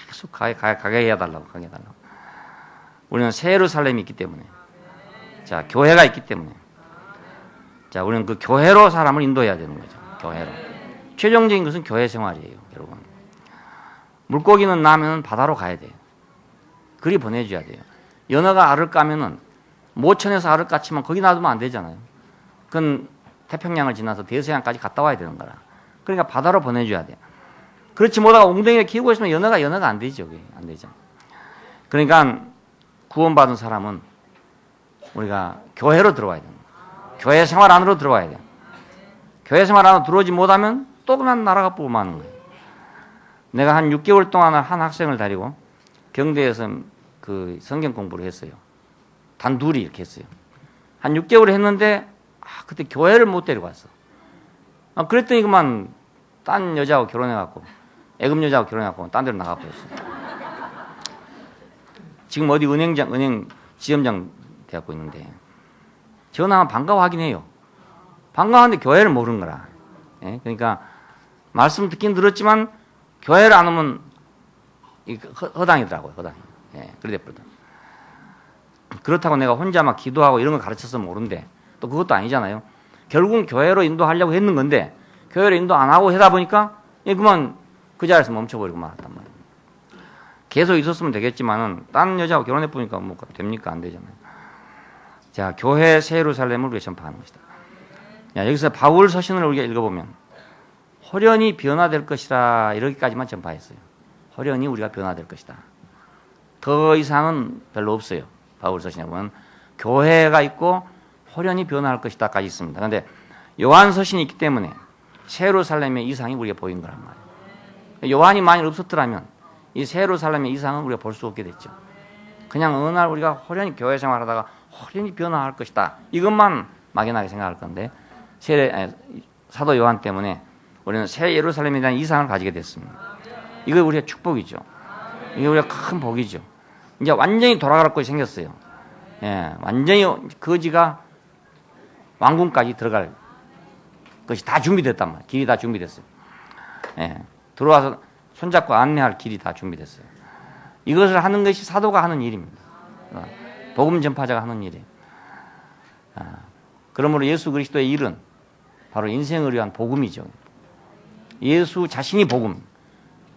계속 가게 해달라고. 우리는 새 예루살렘이 있기 때문에. 자, 교회가 있기 때문에. 자, 우리는 그 교회로 사람을 인도해야 되는 거죠. 교회로. 최종적인 것은 교회 생활이에요, 여러분. 물고기는 나면 바다로 가야 돼요. 그리 보내줘야 돼요. 연어가 알을 까면은 모천에서 알을 깠지만 거기 놔두면 안 되잖아요. 그건 태평양을 지나서 대서양까지 갔다 와야 되는 거라. 그러니까 바다로 보내줘야 돼요. 그렇지 못하고 웅덩이를 키우고 있으면 연어가 안 되죠. 그게 안 되죠. 그러니까 구원받은 사람은 우리가 교회로 들어와야 됩니다. 교회 생활 안으로 들어와야 돼요. 교회 생활 안으로 들어오지 못하면 또 그만 나라가 보고 마는 거예요. 내가 한 6개월 동안 한 학생을 데리고 경대에서 그 성경 공부를 했어요. 단둘이 이렇게 했어요. 한 6개월 했는데 그때 교회를 못 데려갔어. 그랬더니 그만 딴 여자하고 결혼해갖고 애금 여자하고 결혼해갖고 딴 데로 나가버렸어요. 지금 어디 은행 지점장 돼갖고 있는데 전화하면 반가워하긴 해요. 반가워하는데 교회를 모르는 거라. 예? 그러니까 말씀 듣긴 들었지만 교회를 안 오면 허당이더라고요. 허당. 예, 그래 됐거든. 그렇다고 내가 혼자 막 기도하고 이런 거 가르쳐서 모른대. 또 그것도 아니잖아요. 결국은 교회로 인도하려고 했는 건데 교회로 인도 안 하고 하다 보니까 그만 그 자리에서 멈춰버리고 말았단 말이에요. 계속 있었으면 되겠지만은 딴 여자하고 결혼해 보니까 뭐 됩니까? 안 되잖아요. 자, 교회 새 예루살렘을 우리가 전파하는 것이다. 야, 여기서 바울 서신을 우리가 읽어보면 호련히 변화될 것이라 이렇게까지만 전파했어요. 호련히 우리가 변화될 것이다. 더 이상은 별로 없어요. 바울 서신에 보면 교회가 있고 호련히 변화할 것이다까지 있습니다. 그런데 요한 서신이 있기 때문에 새 예루살렘의 이상이 우리가 보인 거란 말이에요. 요한이 만일 없었더라면 이 새 예루살렘의 이상은 우리가 볼 수 없게 됐죠. 그냥 어느 날 우리가 호련히 교회 생활하다가 호련히 변화할 것이다. 이것만 막연하게 생각할 건데 사도 요한 때문에 우리는 새 예루살렘에 대한 이상을 가지게 됐습니다. 이거 우리의 축복이죠. 이게 우리가 큰 복이죠. 이제 완전히 돌아갈 것이 생겼어요. 예, 완전히 거지가 왕궁까지 들어갈 것이 다 준비됐단 말이에요. 길이 다 준비됐어요. 예, 들어와서 손잡고 안내할 길이 다 준비됐어요. 이것을 하는 것이 사도가 하는 일입니다. 복음 전파자가 하는 일이에요. 그러므로 예수 그리스도의 일은 바로 인생을 위한 복음이죠. 예수 자신이 복음.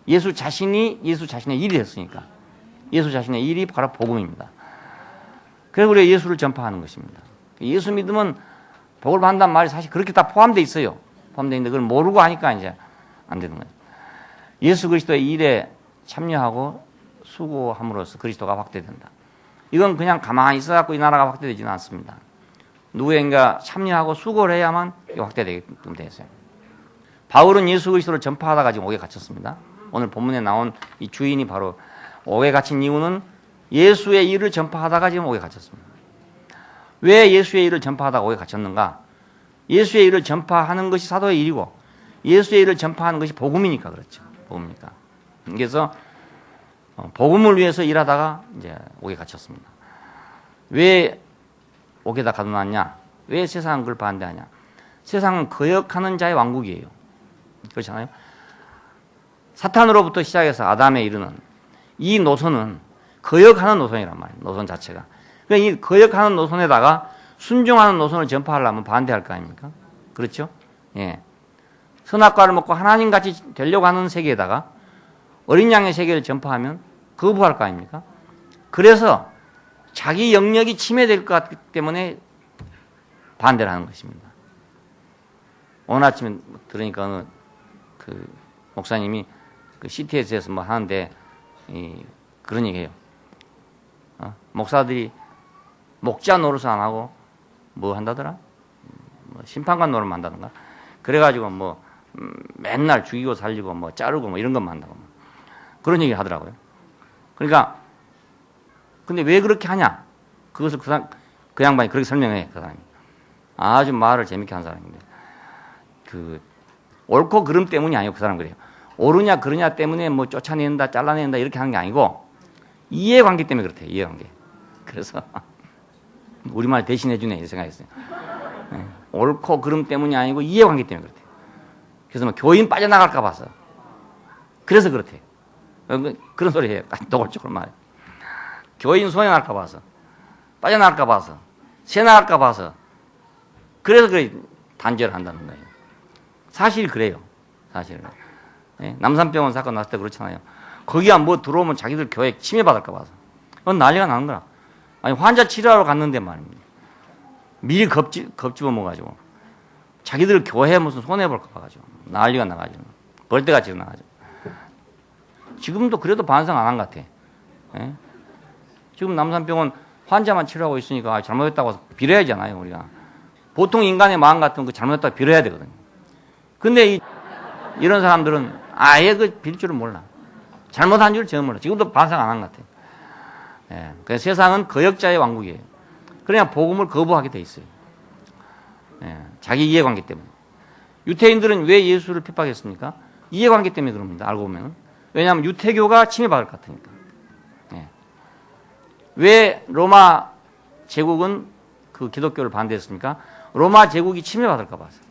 예수 자신의 일이 됐으니까. 예수 자신의 일이 바로 복음입니다. 그래서 우리가 예수를 전파하는 것입니다. 예수 믿으면 복을 받는다는 말이 사실 그렇게 다 포함되어 있어요. 포함되어 있는데 그걸 모르고 하니까 이제 안 되는 거예요. 예수 그리스도의 일에 참여하고 수고함으로써 그리스도가 확대된다. 이건 그냥 가만히 있어갖고 이 나라가 확대되지는 않습니다. 누구인가 참여하고 수고를 해야만 확대되게끔 되어 있어요. 바울은 예수 그리스도를 전파하다가 지금 옥에 갇혔습니다. 오늘 본문에 나온 이 주인이 바로 옥에 갇힌 이유는 예수의 일을 전파하다가 지금 옥에 갇혔습니다. 왜 예수의 일을 전파하다가 옥에 갇혔는가? 예수의 일을 전파하는 것이 사도의 일이고 예수의 일을 전파하는 것이 복음이니까 그렇죠. 복음이니까. 그래서 복음을 위해서 일하다가 이제 옥에 갇혔습니다. 왜 옥에다 가둬놨냐? 왜 세상은 그걸 반대하냐? 세상은 거역하는 자의 왕국이에요. 그렇잖아요. 사탄으로부터 시작해서 아담에 이르는 이 노선은 거역하는 노선이란 말이에요. 노선 자체가. 그러니까 이 거역하는 노선에다가 순종하는 노선을 전파하려면 반대할 거 아닙니까? 그렇죠? 예. 선악과를 먹고 하나님같이 되려고 하는 세계에다가 어린 양의 세계를 전파하면 거부할 거 아닙니까? 그래서 자기 영역이 침해될 것 같기 때문에 반대를 하는 것입니다. 오늘 아침에 들으니까 어느 그 목사님이 그 CTS에서 뭐 하는데 그런 얘기해요. 목사들이 목자 노릇을 안 하고 뭐 한다더라? 뭐 심판관 노릇만 한다던가? 그래가지고 뭐 맨날 죽이고 살리고 뭐 자르고 뭐 이런 것만 한다고 그런 얘기 하더라고요. 그러니까 근데 왜 그렇게 하냐? 그것을 그 양반이 그렇게 설명해. 그 사람이 아주 말을 재밌게 한 사람인데 그 옳고 그름 때문이 아니고 그 사람 그래요. 옳으냐 그러냐 때문에 뭐 쫓아낸다 잘라낸다 이렇게 하는 게 아니고 이해관계 때문에 그렇대요. 이해관계. 그래서 우리말 대신해 주네 이 생각했어요. 네. 옳고 그름 때문이 아니고 이해관계 때문에 그렇대요. 그래서 뭐 교인 빠져나갈까 봐서 그래서 그렇대요. 그런 소리 해요. 노골적으로 말해. 교인 소행할까 봐서 빠져나갈까 봐서 새 나갈까 봐서 그래서 그래 단죄를 한다는 거예요. 사실 그래요. 사실은. 네? 남산병원 사건 났을 때 그렇잖아요. 거기가 뭐 들어오면 자기들 교회 침해받을까 봐서. 그건 난리가 나는 거야. 아니, 환자 치료하러 갔는데 말입니다. 미리 겁집어먹어가지고. 자기들 교회에 무슨 손해볼까 봐가지고. 난리가 나가지고. 벌떼같이 일어나가지고. 지금도 그래도 반성 안 한 것 같아. 네? 지금 남산병원 환자만 치료하고 있으니까 잘못했다고 빌어야잖아요, 우리가. 보통 인간의 마음 같은 거 잘못했다고 빌어야 되거든요. 근데 이런 사람들은 아예 그 빌 줄을 몰라. 잘못한 줄 전혀 몰라. 지금도 반성 안 한 것 같아요. 예. 그래서 세상은 거역자의 왕국이에요. 그냥 복음을 거부하게 돼 있어요. 예. 자기 이해관계 때문에. 유태인들은 왜 예수를 핍박했습니까? 이해관계 때문에 그럽니다. 알고 보면. 왜냐하면 유태교가 침해받을 것 같으니까. 예. 왜 로마 제국은 그 기독교를 반대했습니까? 로마 제국이 침해받을까 봐서.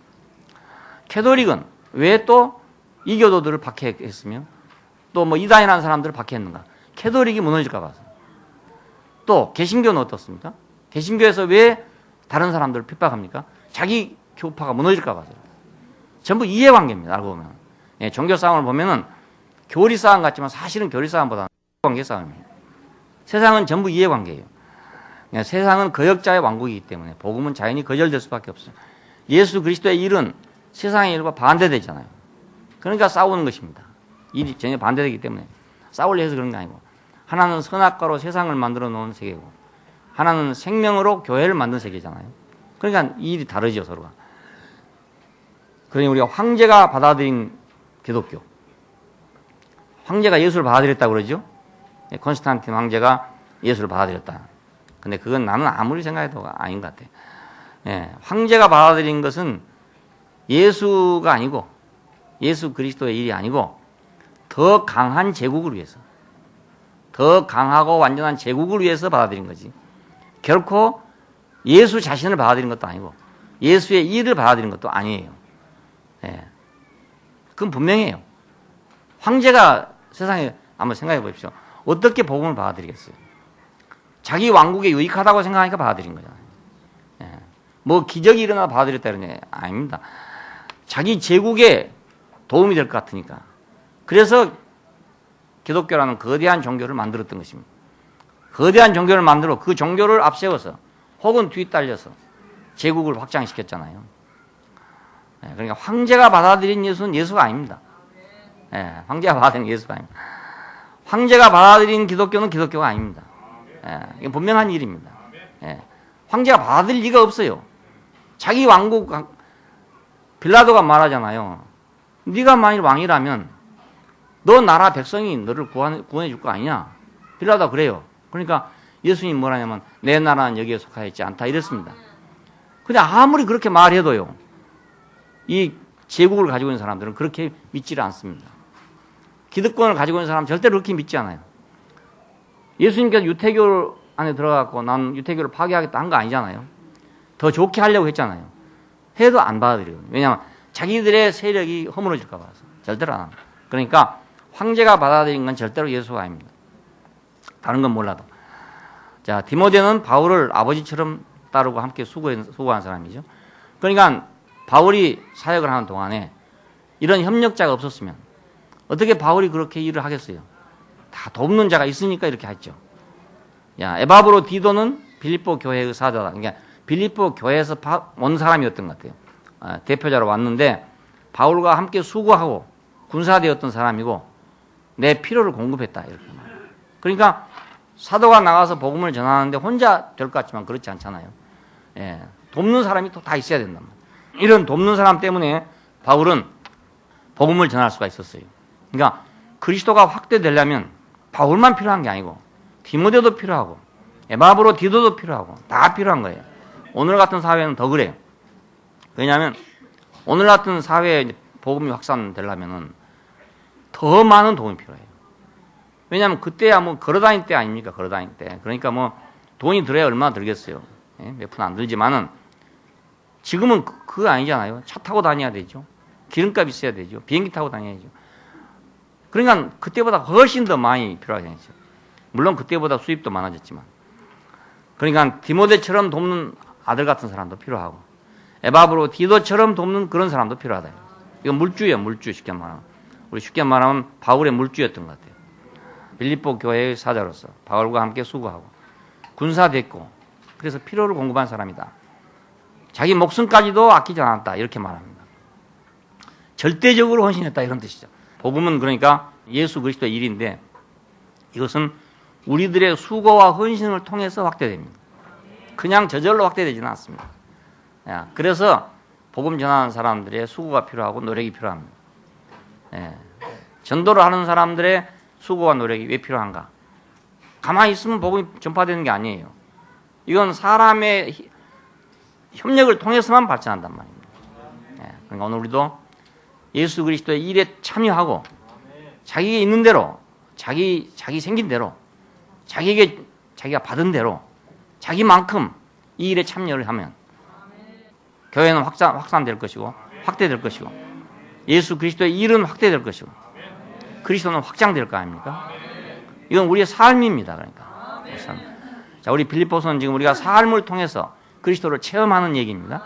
캐톨릭은 왜 또 이교도들을 박해했으며 또 뭐 이단이라는 사람들을 박해했는가? 캐톨릭이 무너질까 봐서. 또 개신교는 어떻습니까? 개신교에서 왜 다른 사람들을 핍박합니까? 자기 교파가 무너질까 봐서. 전부 이해관계입니다. 알고 보면. 예, 종교 싸움을 보면은 교리 싸움 같지만 사실은 교리 싸움보다는 관계 싸움이에요. 세상은 전부 이해관계예요. 그러니까 세상은 거역자의 왕국이기 때문에 복음은 자연히 거절될 수밖에 없어요. 예수 그리스도의 일은 세상의 일과 반대되잖아요. 그러니까 싸우는 것입니다. 일이 전혀 반대되기 때문에 싸우려 해서 그런 게 아니고 하나는 선악과로 세상을 만들어 놓은 세계고 하나는 생명으로 교회를 만든 세계잖아요. 그러니까 이 일이 다르죠, 서로가. 그러니 우리가 황제가 받아들인 기독교. 황제가 예수를 받아들였다고 그러죠. 콘스탄틴 황제가 예수를 받아들였다. 근데 그건 나는 아무리 생각해도 아닌 것 같아. 예, 황제가 받아들인 것은 예수가 아니고 예수 그리스도의 일이 아니고 더 강한 제국을 위해서 더 강하고 완전한 제국을 위해서 받아들인 거지. 결코 예수 자신을 받아들인 것도 아니고 예수의 일을 받아들인 것도 아니에요. 예. 그건 분명해요. 황제가 세상에 한번 생각해 보십시오. 어떻게 복음을 받아들이겠어요? 자기 왕국에 유익하다고 생각하니까 받아들인 거잖아요. 예. 뭐 기적이 일어나 받아들였다 그러냐? 아닙니다. 자기 제국에 도움이 될 것 같으니까. 그래서 기독교라는 거대한 종교를 만들었던 것입니다. 거대한 종교를 만들어 그 종교를 앞세워서 혹은 뒤따라서 제국을 확장시켰잖아요. 예. 그러니까 황제가 받아들인 예수는 예수가 아닙니다. 예. 황제가 받아들인 예수가 아닙니다. 황제가 받아들인 기독교는 기독교가 아닙니다. 예, 이게 분명한 일입니다. 예, 황제가 받아들일 리가 없어요. 자기 왕국, 빌라도가 말하잖아요. 네가 만일 왕이라면 너 나라 백성이 너를 구원해 줄 거 아니냐? 빌라도가 그래요. 그러니까 예수님이 뭐라냐면 내 나라는 여기에 속하여 있지 않다 이랬습니다. 근데 아무리 그렇게 말해도요. 이 제국을 가지고 있는 사람들은 그렇게 믿지를 않습니다. 기득권을 가지고 있는 사람은 절대로 그렇게 믿지 않아요. 예수님께서 유태교 안에 들어가고 난 유태교를 파괴하겠다 한 거 아니잖아요. 더 좋게 하려고 했잖아요. 해도 안 받아들여요. 왜냐하면 자기들의 세력이 허물어질까 봐서. 절대로 안 합니다. 그러니까 황제가 받아들인 건 절대로 예수가 아닙니다. 다른 건 몰라도. 자, 디모데는 바울을 아버지처럼 따르고 함께 수고한 사람이죠. 그러니까 바울이 사역을 하는 동안에 이런 협력자가 없었으면 어떻게 바울이 그렇게 일을 하겠어요? 다 돕는 자가 있으니까 이렇게 했죠. 에바브로 디도는 빌립보 교회의 사자다. 그러니까 빌립보 교회에서 온 사람이었던 것 같아요. 대표자로 왔는데 바울과 함께 수고하고 군사되었던 사람이고 내 필요를 공급했다. 이렇게 말해요. 그러니까 사도가 나가서 복음을 전하는데 혼자 될 것 같지만 그렇지 않잖아요. 돕는 사람이 또 다 있어야 된단 말이에요. 이런 돕는 사람 때문에 바울은 복음을 전할 수가 있었어요. 그러니까 그리스도가 확대되려면 바울만 필요한 게 아니고 디모데도 필요하고 에바브로 디도도 필요하고 다 필요한 거예요. 오늘 같은 사회는 더 그래요. 왜냐하면 오늘 같은 사회에 복음이 확산되려면 더 많은 도움이 필요해요. 왜냐하면 그때야 뭐 걸어다닐 때 아닙니까? 걸어다닐 때. 그러니까 뭐 돈이 들어야 얼마나 들겠어요. 몇 푼 안 들지만은 지금은 그거 아니잖아요. 차 타고 다녀야 되죠. 기름값 있어야 되죠. 비행기 타고 다녀야죠. 그러니까 그때보다 훨씬 더 많이 필요하겠죠. 물론 그때보다 수입도 많아졌지만. 그러니까 디모데처럼 돕는 아들 같은 사람도 필요하고 에바브로 디도처럼 돕는 그런 사람도 필요하다. 이건 물주예요. 물주 쉽게 말하면. 우리 쉽게 말하면 바울의 물주였던 것 같아요. 빌립보 교회의 사자로서 바울과 함께 수고하고 군사됐고 그래서 필요를 공급한 사람이다. 자기 목숨까지도 아끼지 않았다. 이렇게 말합니다. 절대적으로 헌신했다. 이런 뜻이죠. 복음은 그러니까 예수 그리스도의 일인데 이것은 우리들의 수고와 헌신을 통해서 확대됩니다. 그냥 저절로 확대되지는 않습니다. 그래서 복음 전하는 사람들의 수고가 필요하고 노력이 필요합니다. 전도를 하는 사람들의 수고와 노력이 왜 필요한가? 가만히 있으면 복음이 전파되는 게 아니에요. 이건 사람의 협력을 통해서만 발전한단 말입니다. 그러니까 오늘 우리도 예수 그리스도의 일에 참여하고 자기가 있는 대로 자기 생긴 대로 자기에게 자기가 받은 대로 자기만큼 이 일에 참여를 하면 교회는 확산될 것이고 확대될 것이고 예수 그리스도의 일은 확대될 것이고 그리스도는 확장될 거 아닙니까? 이건 우리의 삶입니다. 그러니까 자, 우리 빌립보서는 지금 우리가 삶을 통해서 그리스도를 체험하는 얘기입니다.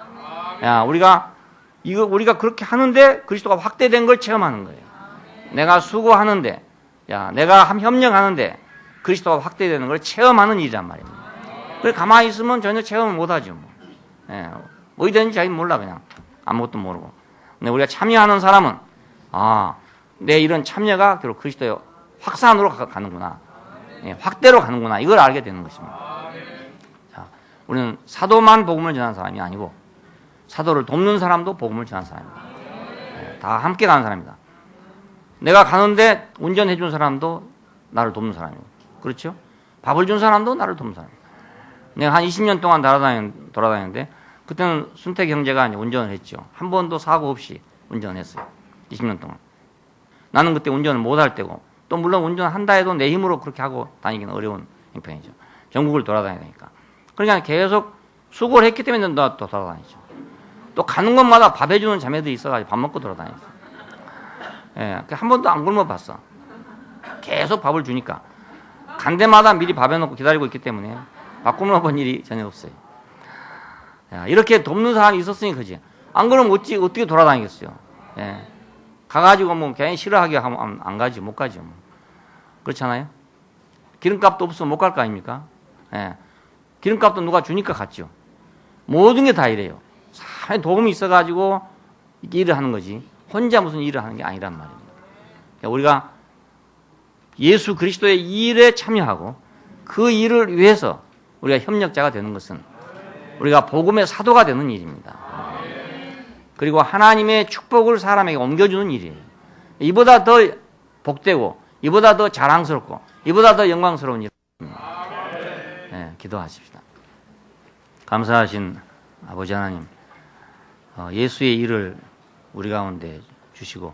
우리가 그렇게 하는데 그리스도가 확대된 걸 체험하는 거예요. 내가 수고하는데, 내가 협력하는데 그리스도가 확대되는 걸 체험하는 일이란 말입니다. 그래 가만히 있으면 전혀 체험을 못하죠. 뭐 되는지 자기는 몰라 그냥 아무것도 모르고. 근데 우리가 참여하는 사람은 내 이런 참여가 결국 그리스도의 확산으로 가는구나, 확대로 가는구나 이걸 알게 되는 것입니다. 자, 우리는 사도만 복음을 전하는 사람이 아니고 사도를 돕는 사람도 복음을 전하는 사람입니다. 다 함께 가는 사람입니다. 내가 가는데 운전해 준 사람도 나를 돕는 사람이고, 그렇죠? 밥을 준 사람도 나를 돕는 사람이고. 내가 한 20년 동안 돌아다녔는데 그때는 순택 형제가 운전을 했죠. 한 번도 사고 없이 운전을 했어요. 20년 동안. 나는 그때 운전을 못할 때고 또 물론 운전한다 해도 내 힘으로 그렇게 하고 다니기는 어려운 형편이죠. 전국을 돌아다니니까. 그러니까 계속 수고를 했기 때문에 나 또 돌아다니죠. 또 가는 곳마다 밥 해주는 자매들이 있어가지고 밥 먹고 돌아다녔어. 한 번도 안 굶어 봤어. 계속 밥을 주니까. 간 데마다 미리 밥 해놓고 기다리고 있기 때문에 밥 굶어 본 일이 전혀 없어요. 이렇게 돕는 사람이 있었으니 그지. 안 그러면 어떻게 돌아다니겠어요. 가가지고 뭐 괜히 싫어하게 하면 안 가지, 못 가죠. 뭐. 그렇잖아요. 기름값도 없으면 못 갈 거 아닙니까? 기름값도 누가 주니까 갔죠. 모든 게 다 이래요. 사람의 도움이 있어가지고 일을 하는 거지. 혼자 무슨 일을 하는 게 아니란 말입니다. 그러니까 우리가 예수 그리스도의 일에 참여하고 그 일을 위해서 우리가 협력자가 되는 것은 우리가 복음의 사도가 되는 일입니다. 그리고 하나님의 축복을 사람에게 옮겨주는 일이에요. 이보다 더 복되고 이보다 더 자랑스럽고 이보다 더 영광스러운 일입니다. 기도하십시다. 감사하신 아버지 하나님, 예수의 일을 우리 가운데 주시고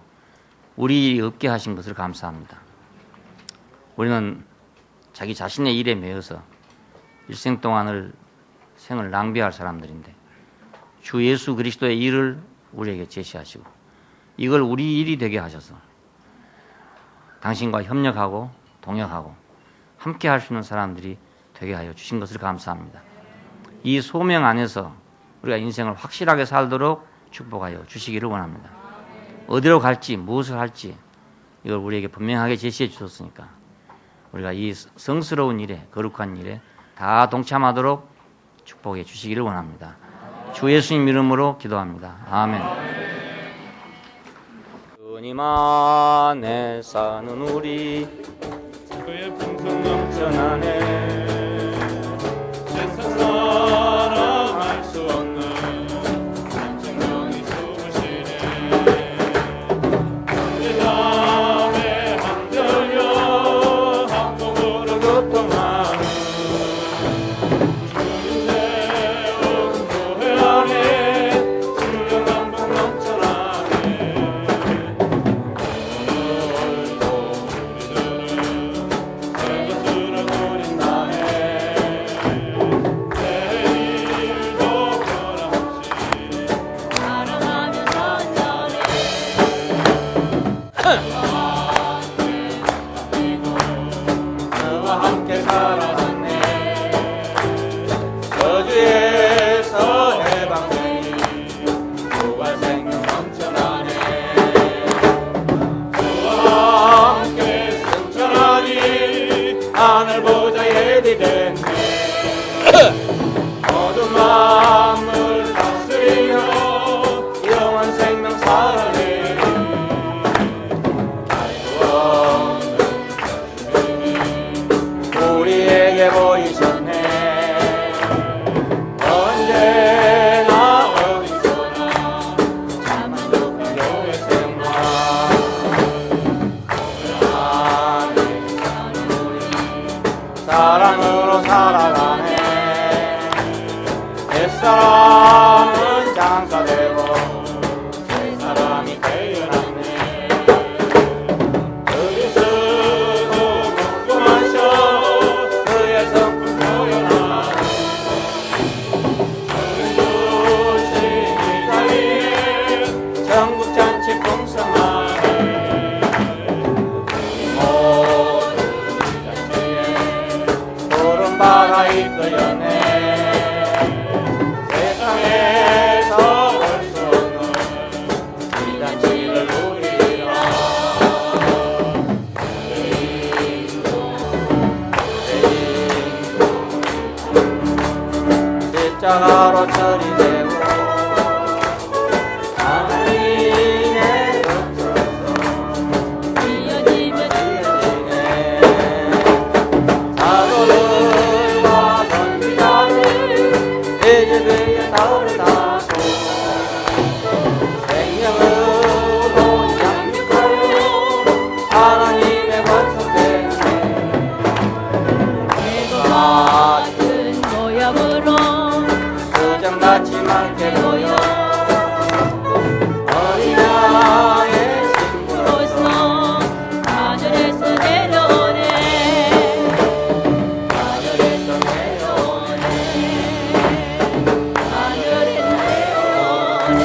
우리 일이 없게 하신 것을 감사합니다. 우리는 자기 자신의 일에 매여서 일생 동안을 생을 낭비할 사람들인데 주 예수 그리스도의 일을 우리에게 제시하시고 이걸 우리 일이 되게 하셔서 당신과 협력하고 동역하고 함께 할 수 있는 사람들이 되게 하여 주신 것을 감사합니다. 이 소명 안에서 우리가 인생을 확실하게 살도록 축복하여 주시기를 원합니다. 어디로 갈지 무엇을 할지 이걸 우리에게 분명하게 제시해 주셨으니까 우리가 이 성스러운 일에 거룩한 일에 다 동참하도록 축복해 주시기를 원합니다. 주 예수님 이름으로 기도합니다. 아멘. 주님 안에 사는 우리 그의 풍성 넘쳐나네 세상 사람 알 수 없는 엄청나게 숨으시네 내 담에 한절여 한복으로 교통하는 주님 세운 교회 안에 순경 감동 넘쳐나네 너와 함께 살아왔네 저주에서 해방되니 부활 생명 넘쳐나네 주와 함께 승천하니 하늘 보좌에 예비됐네 모든 만물 다스리며 영원 생명 살아내 우리에게 보이셨네 언제나 어디서나 참만 높은 교회 생활 안에 사는 우리 사랑으로 살아가네 옛사람은 장사되고 새사람이 되어났네 그리스도 궁금하셔 그의 성품 표현하네 주신 이자리에 전국 잔치 풍성하네 모든 잔치에 푸른 바다 이끌려네 세상에서 볼 수 없는 이 잔치를 누리라 십자가로 처리되고 하나님의 곁에서 이어지네 사도들과 선지자들 예배에 따르다고 생명으로 양육하여 하나님의 권속되네 같은 모양으로 수정같이 맑게 보여 어린아이의 신부로서 하늘에서 내려오네 하늘에서 내려오네 하늘에서 내려오네